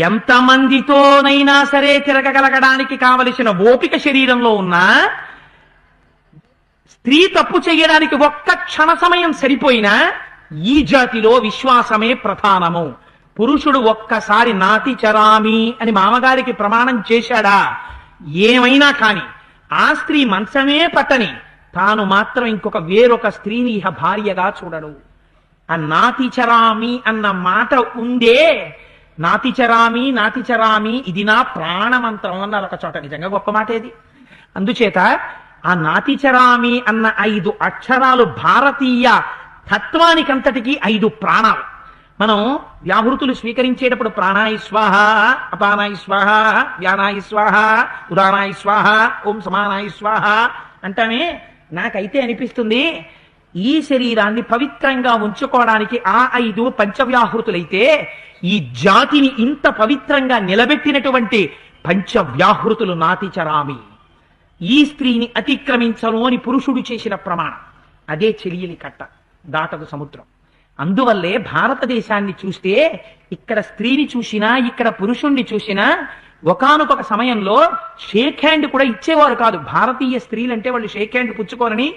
ఎంతమందితోనైనా సరే తిరగగలగడానికి కావలసిన ఓపిక శరీరంలో ఉన్నా, స్త్రీ తప్పు చేయడానికి ఒక్క క్షణ సమయం సరిపోయినా ఈ జాతిలో విశ్వాసమే ప్రధానము. పురుషుడు ఒక్కసారి నాతి చరామి అని మామగారికి ప్రమాణం చేశాడా, ఏమైనా కాని ఆ స్త్రీ మంచమే పట్టని తాను మాత్రం ఇంకొక వేరొక స్త్రీని ఇహ భార్యగా చూడడు. ఆ నాతి చరామి అన్న మాట ఉందే, నాతి చరామి ఇది నా ప్రాణమంత్రం అన్నారు ఒక చోట. నిజంగా గొప్ప మాట ఇది. అందుచేత ఆ నాతి చరామి అన్న 5 అక్షరాలు భారతీయ తత్వానికంతటికి 5 ప్రాణాలు. మనం వ్యాహృతులు స్వీకరించేటప్పుడు ప్రాణాయి స్వాహ, అపానాయి స్వాహ, వ్యానాయి స్వాహ, ఉదానాయి స్వాహ, ఓం సమానాయి స్వాహ అంటామే. నాకైతే అనిపిస్తుంది ఈ శరీరాన్ని పవిత్రంగా ఉంచుకోవడానికి ఆ 5 పంచవ్యాహృతులైతే ఈ జాతిని ఇంత పవిత్రంగా నిలబెట్టినటువంటి పంచవ్యాహృతులు నాతి చరామి. ఈ స్త్రీని అతిక్రమించను అని పురుషుడు చేసిన ప్రమాణం. అదే చెలియలి కట్ట. దాటదు సముద్రం. అందువల్లే భారతదేశాన్ని చూస్తే ఇక్కడ స్త్రీని చూసినా ఇక్కడ పురుషుణ్ణి చూసినా ఒకానొక సమయంలో షేక్ హ్యాండ్ కూడా ఇచ్చేవారు కాదు. భారతీయ స్త్రీలంటే వాళ్ళు షేక్ హ్యాండ్ పుచ్చుకోరని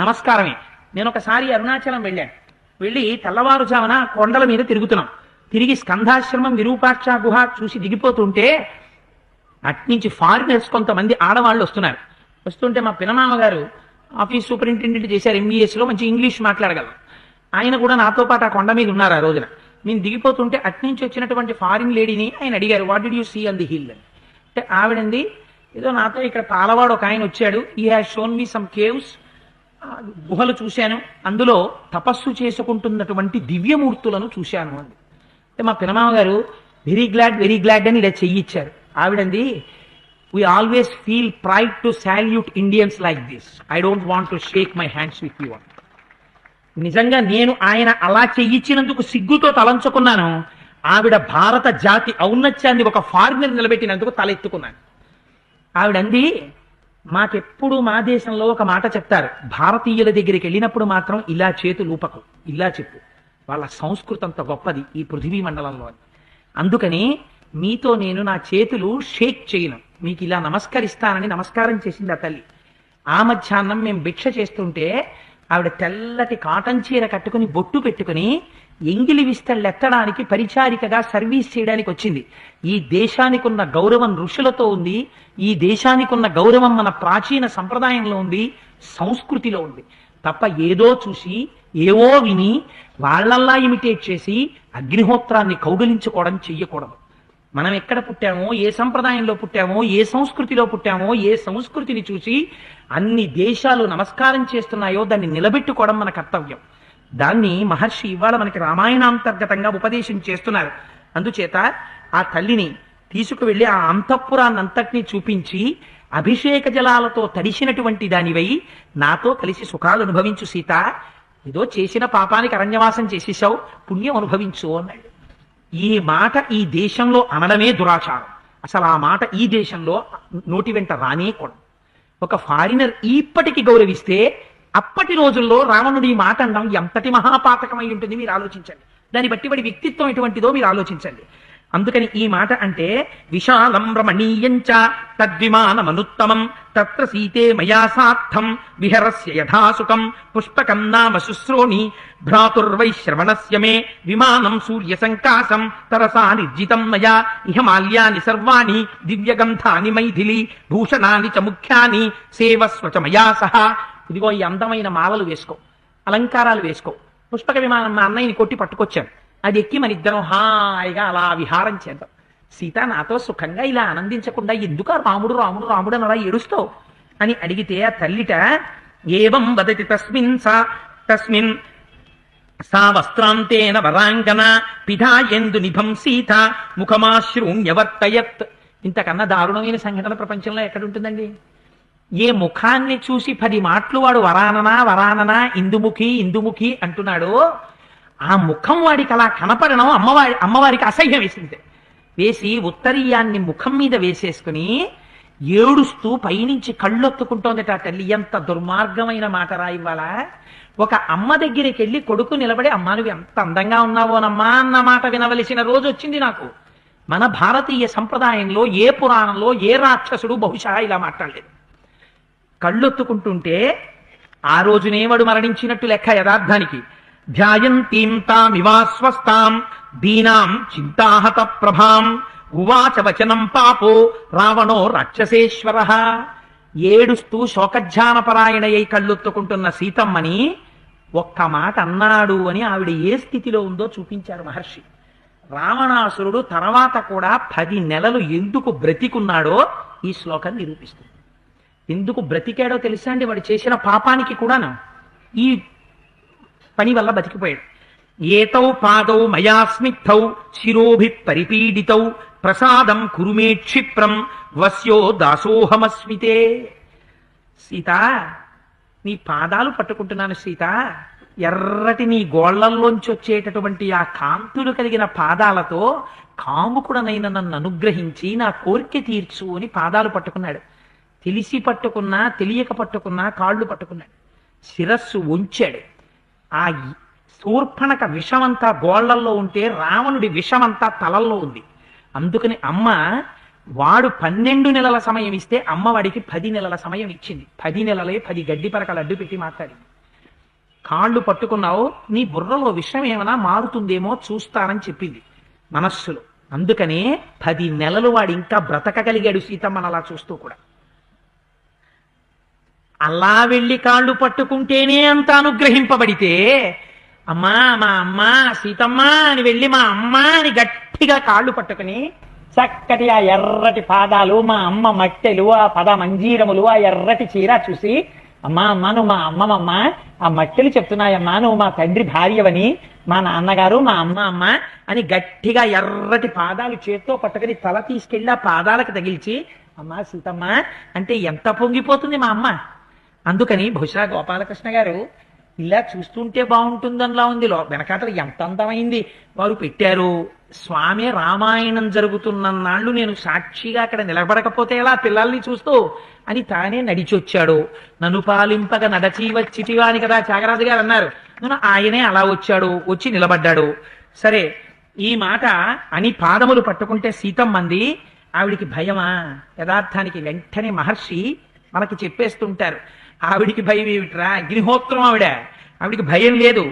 నమస్కారమే. నేను ఒకసారి అరుణాచలం వెళ్ళాను. వెళ్ళి తెల్లవారుజామున కొండల మీద తిరుగుతున్నాం. తిరిగి స్కంధాశ్రమం విరూపాక్ష గుహ చూసి దిగిపోతుంటే అట్నుంచి ఫారినర్స్ కొంతమంది ఆడవాళ్ళు వస్తున్నారు. వస్తుంటే మా పినమామ గారు ఆఫీస్ సూపరింటెండెంట్ చేశారు, MBS లో, మంచి ఇంగ్లీష్ మాట్లాడగలరు. ఆయన కూడా నాతో పాటు ఆ కొండ మీద ఉన్నారు. ఆ రోజున మేము దిగిపోతుంటే అట్నుంచి వచ్చినటువంటి ఫారిన్ లేడీని ఆయన అడిగారు, what did you see on the hill అని. అంటే ఆవిడంది, ఏదో నాతో ఇక్కడ పాలవాడు ఒక ఆయన వచ్చాడు, ఈ has shown me some caves, గుహలు చూశాను, అందులో తపస్సు చేసుకుంటున్నటువంటి దివ్యమూర్తులను చూశాను అంది. అంటే మా పినమామ గారు వెరీ గ్లాడ్ అని ఇలా చెయ్యిచ్చారు. ఆవిడంది, we always feel pride to salute Indians like this. I don't want to shake my hands with you. నిజంగా నేను ఆయన అలా చెయ్యిచ్చినందుకు సిగ్గుతో తలంచుకున్నాను. ఆవిడ భారత జాతి ఔన్నత్యాన్ని ఒక ఫారినర్ నిలబెట్టినందుకు తలెత్తుకున్నాను. ఆవిడంది, మాకెప్పుడు మా దేశంలో ఒక మాట చెప్తారు, భారతీయుల దగ్గరికి వెళ్ళినప్పుడు మాత్రం ఇలా చేతులు ఊపకు, ఇలా చెప్పు, వాళ్ళ సంస్కృతి అంత గొప్పది ఈ పృథివీ మండలంలో. అందుకని మీతో నేను నా చేతులు షేక్ చేయను, మీకు ఇలా నమస్కరిస్తానని నమస్కారం చేసింది ఆ తల్లి. ఆ మధ్యాహ్నం మేము భిక్ష చేస్తుంటే ఆవిడ తెల్లటి కాటన్ చీర కట్టుకుని బొట్టు పెట్టుకుని ఎంగిలి విస్తళ్ళెత్తడానికి పరిచారికగా సర్వీస్ చేయడానికి వచ్చింది. ఈ దేశానికి ఉన్న గౌరవం ఋషులతో ఉంది, ఈ దేశానికి ఉన్న గౌరవం మన ప్రాచీన సంప్రదాయంలో ఉంది, సంస్కృతిలో ఉంది. తప్ప ఏదో చూసి ఏవో విని వాళ్ళల్లా ఇమిటేట్ చేసి అగ్నిహోత్రాన్ని కౌగలించుకోవడం చెయ్యకూడదు. మనం ఎక్కడ పుట్టామో, ఏ సంప్రదాయంలో పుట్టామో, ఏ సంస్కృతిలో పుట్టామో, ఏ సంస్కృతిని చూసి అన్ని దేశాలు నమస్కారం చేస్తున్నాయో దాన్ని నిలబెట్టుకోవడం మన కర్తవ్యం. దాన్ని మహర్షి ఇవాళ మనకి రామాయణాంతర్గతంగా ఉపదేశం చేస్తున్నారు. అందుచేత ఆ తల్లిని తీసుకువెళ్ళి ఆ అంతఃపురాన్నంతటినీ చూపించి, అభిషేక జలాలతో తడిసినటువంటి దానివై నాతో కలిసి సుఖాలు అనుభవించు సీత, ఏదో చేసిన పాపానికి అరణ్యవాసం చేసేసావు, పుణ్యం అనుభవించు అన్నాడు. ఈ మాట ఈ దేశంలో అనడమే దురాచారం. అసలు ఆ మాట ఈ దేశంలో నోటి వెంట రానేకూడదు. ఒక ఫారినర్ ఇప్పటికి గౌరవిస్తే అప్పటి రోజుల్లో రావణుడు ఈ మాట అనడం ఎంతటి మహాపాతకమై ఉంటుంది మీరు ఆలోచించండి. దాన్ని బట్టి వాడి వ్యక్తిత్వం ఎటువంటిదో మీరు ఆలోచించండి. అందుకని ఈ మాట అంటే, విశాలం రమణీయంచ తద్విమానమనుత్తమం తత్ర సీతే మయా సార్థం విహరస్య యథాసుఖం పుష్పకం నామ శుశ్రోణి భ్రాతుర్వైశ్రవణస్య మే విమానం సూర్య సంకాశం తరసా నిర్జితం మయా ఇహ మాల్యాని సర్వాణి దివ్యగంధాని మైథిలి భూషణాని చ ముఖ్యాని సేవస్వ చ మయా సహా. ఇదిగో ఈ అందమైన మాలలు వేసుకో, అలంకారాలు వేసుకో. పుష్పక విమానం మా అన్నయ్యని కొట్టి పట్టుకొచ్చాను, అది ఎక్కి మన ఇద్దరం హాయిగా అలా విహారం చేద్దాం. సీత, నాతో సుఖంగా ఇలా ఆనందించకుండా ఎందుకు రాముడు రాముడు రాముడు అని అలా ఏడుస్తావు అని అడిగితే ఆ తల్లిట, ఏవం వదతి తస్మిన్ సా వస్త్రాంతేన వరాంగన పిధాయందు నిభం సీత ముఖమాశ్రూణ్యవర్తయత్. ఇంతకన్నా దారుణమైన సంఘటన ప్రపంచంలో ఎక్కడుంటుందండి? ఏ ముఖాన్ని చూసి 10 మాటలు వాడు వరాననా ఇందుముఖి అంటున్నాడు, ఆ ముఖం వాడికి అలా కనపడడం అమ్మవారికి అసహ్యం వేసింది. వేసి ఉత్తరీయాన్ని ముఖం మీద వేసేసుకుని ఏడుస్తూ పైనుంచి కళ్ళొత్తుకుంటోందట ఆ తల్లి. ఎంత దుర్మార్గమైన మాట రా ఇవాళ. ఒక అమ్మ దగ్గరికి వెళ్ళి కొడుకు నిలబడి, అమ్మా నువ్వు ఎంత అందంగా ఉన్నావోనమ్మా అన్న మాట వినవలసిన రోజు వచ్చింది నాకు. మన భారతీయ సంప్రదాయంలో ఏ పురాణంలో ఏ రాక్షసుడు బహుశా ఇలా మాట్లాడలేదు. కళ్ళొత్తుకుంటుంటే ఆ రోజునే వాడు మరణించినట్టు లెక్క యథార్థానికి. ధ్యాయంతీం తామివాస్వస్తాం దీనాం చింతాహత ప్రభాం ఉవాచ వచనం పాపో రావణో రాక్షసేశ్వర. ఏడుస్తూ శోకధ్యానపరాయణయ్యి కళ్ళొత్తుకుంటున్న సీతమ్మని ఒక్క మాట అన్నాడు అని ఆవిడ ఏ స్థితిలో ఉందో చూపించారు మహర్షి. రావణాసురుడు తర్వాత కూడా 10 నెలలు ఎందుకు బ్రతికున్నాడో ఈ శ్లోకం నిరూపిస్తుంది. ఎందుకు బ్రతికాడో తెలుసా అండి? వాడు చేసిన పాపానికి కూడాను ఈ పని వల్ల బతికిపోయాడు. ఏతౌ పాదౌ మయాస్మితౌ శిరోభి పరిపీడితౌ ప్రసాదం కురుమే క్షిప్రం వస్యో దాసోహమస్మితే. సీత, నీ పాదాలు పట్టుకుంటున్నాను సీత, ఎర్రటి నీ గోళ్లల్లోంచి వచ్చేటటువంటి ఆ కాంతులు కలిగిన పాదాలతో కాముకుడనైన నన్ను అనుగ్రహించి నా కోరిక తీర్చు అని పాదాలు పట్టుకున్నాడు. తెలిసి పట్టుకున్నా తెలియక పట్టుకున్నా కాళ్ళు పట్టుకున్నాడు. శిరస్సు వంచాడు. ఆ శూర్పణక విషమంతా గోళ్లల్లో ఉంటే రావణుడి విషమంతా తలల్లో ఉంది. అందుకని అమ్మ వాడు 12 నెలల సమయం ఇస్తే అమ్మ వాడికి 10 నెలల సమయం ఇచ్చింది. 10 నెలలే 10 గడ్డి పరకలు అడ్డు పెట్టి మాట్లాడింది. కాళ్ళు పట్టుకున్నావు, నీ బుర్రలో విషయం ఏమైనా మారుతుందేమో చూస్తానని చెప్పింది మనస్సులో. అందుకనే 10 నెలలు వాడు ఇంకా బ్రతకగలిగాడు సీతమ్మను అలా చూస్తూ కూడా. అలా వెళ్ళి కాళ్ళు పట్టుకుంటేనే అంత అనుగ్రహింపబడితే, అమ్మా మా అమ్మ సీతమ్మ అని వెళ్ళి మా అమ్మ అని గట్టిగా కాళ్ళు పట్టుకుని చక్కటి ఆ ఎర్రటి పాదాలు, మా అమ్మ మట్టెలు, ఆ పద మంజీరములు, ఆ ఎర్రటి చీర చూసి, అమ్మా అమ్మ నువ్వు మా అమ్మమ్మ, ఆ మట్టెలు చెప్తున్నాయమ్మా నువ్వు మా తండ్రి భార్యవని, మా నాన్నగారు మా అమ్మ అని గట్టిగా ఎర్రటి పాదాలు చేత్తో పట్టుకుని తల తీసుకెళ్ళి ఆ పాదాలకు తగిల్చి అమ్మా సీతమ్మ అంటే ఎంత పొంగిపోతుంది మా అమ్మ. అందుకని బహుశా గోపాలకృష్ణ గారు ఇలా చూస్తుంటే బాగుంటుందనిలా ఉంది, వెనకాతలు ఎంత అందమైంది వారు పెట్టారు. స్వామి రామాయణం జరుగుతున్నన్నాళ్ళు నేను సాక్షిగా అక్కడ నిలబడకపోతే ఎలా పిల్లల్ని చూస్తూ అని తానే నడిచొచ్చాడు. నన్ను పాలింపక నడచి వచ్చిటివా అని కదా త్యాగరాజు గారు అన్నారు. ఆయనే అలా వచ్చాడు, వచ్చి నిలబడ్డాడు. సరే ఈ మాట అని పాదములు పట్టుకుంటే సీతమ్మంది. ఆవిడికి భయమా? యథార్థానికి వెంటనే మహర్షి మనకి చెప్పేస్తుంటారు, ఆవిడికి భయం ఏమిట్రా, అగ్నిహోత్రం ఆవిడికి భయం లేదు.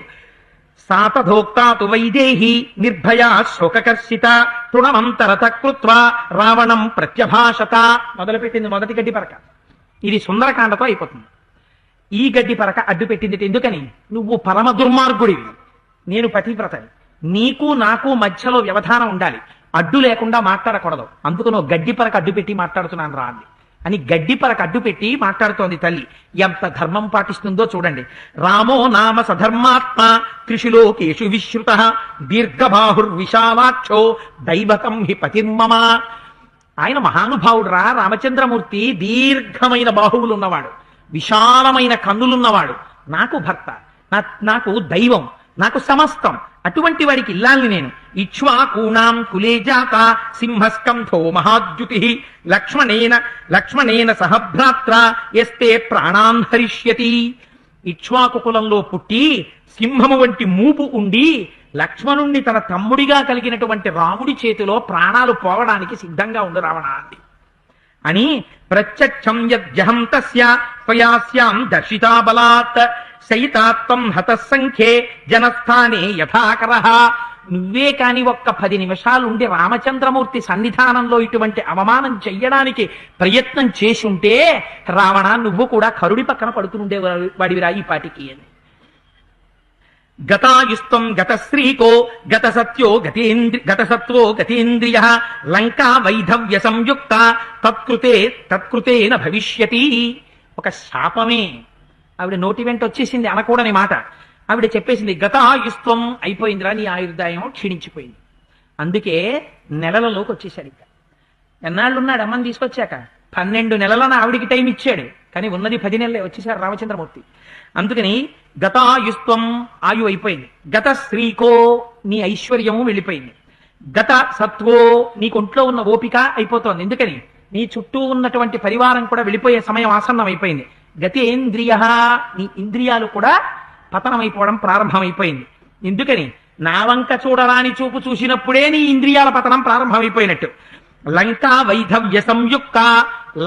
సాతధోక్తాతు వైదేహి నిర్భయా శోకకర్షిత తృణమంతరత కృత్వా రావణం ప్రత్యభాషత మొదలుపెట్టింది మొదటి గడ్డి పరక. ఇది సుందరకాండతో అయిపోతుంది. ఈ గడ్డి పరక అడ్డు పెట్టింది ఎందుకని? నువ్వు పరమ దుర్మార్గుడివి, నేను పతివ్రతని, నీకు నాకు మధ్యలో వ్యవధానం ఉండాలి, అడ్డు లేకుండా మాట్లాడకూడదు, అందుకు నువ్వు గడ్డి పరక అడ్డు పెట్టి మాట్లాడుతున్నాను రా అని గడ్డి పరక అడ్డు పెట్టి మాట్లాడుతోంది తల్లి. ఎంత ధర్మం పాటిస్తుందో చూడండి. రామో నామ సధర్మాత్మ త్రిశులోకేషు విశ్రుత దీర్ఘబాహుర్విశాలాక్షో దైవతం హి పతిర్మమ. ఆయన మహానుభావుడురా రామచంద్రమూర్తి, దీర్ఘమైన బాహువులు ఉన్నవాడు, విశాలమైన కన్నులున్నవాడు, నాకు భర్త, నాకు దైవం, నాకు సమస్తం. అటువంటి వాడికి ఇల్లాలని నేను. ఇక్ష్వాకూణాం కులే జాత సింహస్కంధో మహాద్యుతి లక్ష్మణేన సహభ్రాత్ర ఎస్తే ప్రాణాన్ హరిష్యతి. ఇక్ష్వాకు కులంలో పుట్టి సింహము వంటి మూపు ఉండి లక్ష్మణుణ్ణి తన తమ్ముడిగా కలిగినటువంటి రాముడి చేతిలో ప్రాణాలు పోవడానికి సిద్ధంగా ఉండు రావణ అని ప్రత్యక్షం యద్యహం తస్య త్వయాస్యాం దర్శితా బలాత్ సైతాత్వం హతసంఖ్యే జనస్థానే యథాకరః. నువ్వే కాని ఒక్క 10 నిమిషాలు ఉండి రామచంద్రమూర్తి సన్నిధానంలో ఇటువంటి అవమానం చెయ్యడానికి ప్రయత్నం చేసి ఉంటే రావణ నువ్వు కూడా కరుడి పక్కన పడుతుండే వాడివిరా ఈ పాటికి అని. గతాయుస్తం గతశ్రీకో గతసత్వో గతేంద్రియ లంకా వైధవ్య సంయుక్త తత్కృతేన భవిష్యతి. ఒక శాపమే ఆవిడ నోటి వెంట వచ్చేసింది, అనకూడని మాట. ఆవిడ చెప్పేసింది గతాయుస్త్వం, అయిపోయిందిరా నీ ఆయుర్దాయం క్షీణించిపోయింది. అందుకే నెలలలోకి వచ్చేసాడు. ఇంకా ఎన్నాళ్ళు ఉన్నాడు అమ్మని తీసుకొచ్చాక? 12 నెలలను ఆవిడికి టైం ఇచ్చాడు, కానీ ఉన్నది 10 నెలలే. వచ్చేసారు రామచంద్రమూర్తి. అందుకని గతాయుస్త్వం, ఆయు అయిపోయింది. గత శ్రీకో, నీ ఐశ్వర్యము వెళ్ళిపోయింది. గత సత్వో, నీ కొంట్లో ఉన్న ఓపిక అయిపోతోంది. ఎందుకని? నీ చుట్టూ ఉన్నటువంటి పరివారం కూడా వెళ్ళిపోయే సమయం ఆసన్నం అయిపోయింది. గతేంద్రియ, నీ ఇంద్రియాలు కూడా పతనమైపోవడం ప్రారంభమైపోయింది. ఎందుకని? నా వంక చూడరాని చూపు చూసినప్పుడే నీ ఇంద్రియాల పతనం ప్రారంభమైపోయినట్టు. లంకా వైధవ్య సంయుక్త,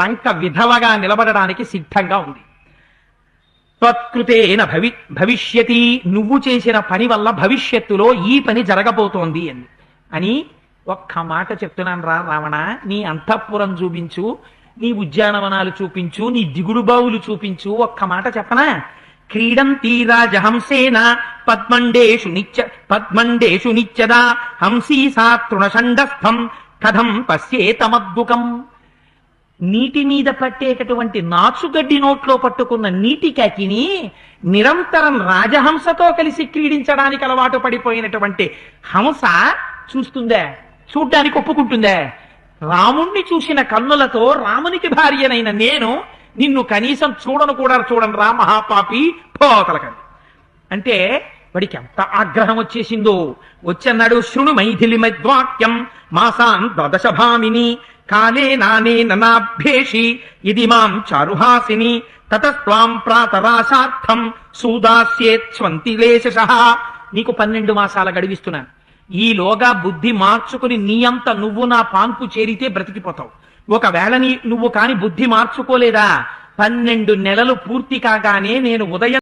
లంక విధవగా నిలబడడానికి సిద్ధంగా ఉంది. త్వత్కృతేన భవిష్యతి, నువ్వు చేసిన పని వల్ల భవిష్యత్తులో ఈ పని జరగబోతోంది అని ఒక్క మాట చెప్తున్నాను రా రావణ. నీ అంతఃపురం చూపించు, నీ ఉద్యానవనాలు చూపించు, నీ దిగుడు బావులు చూపించు. ఒక్క మాట చెప్పనా? క్రీడంతి రాజహంసేన పద్మండేషు నిత్యదా హంసీ సా తృణషండస్థం కథం పశ్యేతమద్భుకం. నీటి మీద పట్టేటటువంటి నాచుగడ్డి నోట్లో పట్టుకున్న నీటి కాకిని నిరంతరం రాజహంసతో కలిసి క్రీడించడానికి అలవాటు పడిపోయినటువంటి హంస చూస్తుందే, చూడ్డానికి ఒప్పుకుంటుందే? రాముణ్ణి చూసిన కన్నులతో రామునికి భార్యనైన నేను నిన్ను కనీసం చూడను రా మహాపాపి, పోతలకండి అంటే వాడికి ఎంత ఆగ్రహం వచ్చేసిందో. వచ్చన్నాడు, శృణు మైథిలి మద్వాక్యం మాసాన్ ద్వాదశ భామిని కాలే నానే నాభ్యేషి ఇది మాం చారుహాసిని తతస్త్వాం ప్రాతరాశార్థం సూదాస్యేత్స్వంతిలేశః. నీకు 12 మాసాల గడివిస్తున్నాను. ఈలోగా బుద్ధి మార్చుకుని నీ అంత నువ్వు నా పాన్పు చేరితే బ్రతికిపోతావు. ఒకవేళ నువ్వు కాని బుద్ధి మార్చుకోలేదా, 12 నెలలు పూర్తి కాగానే నేను ఉదయం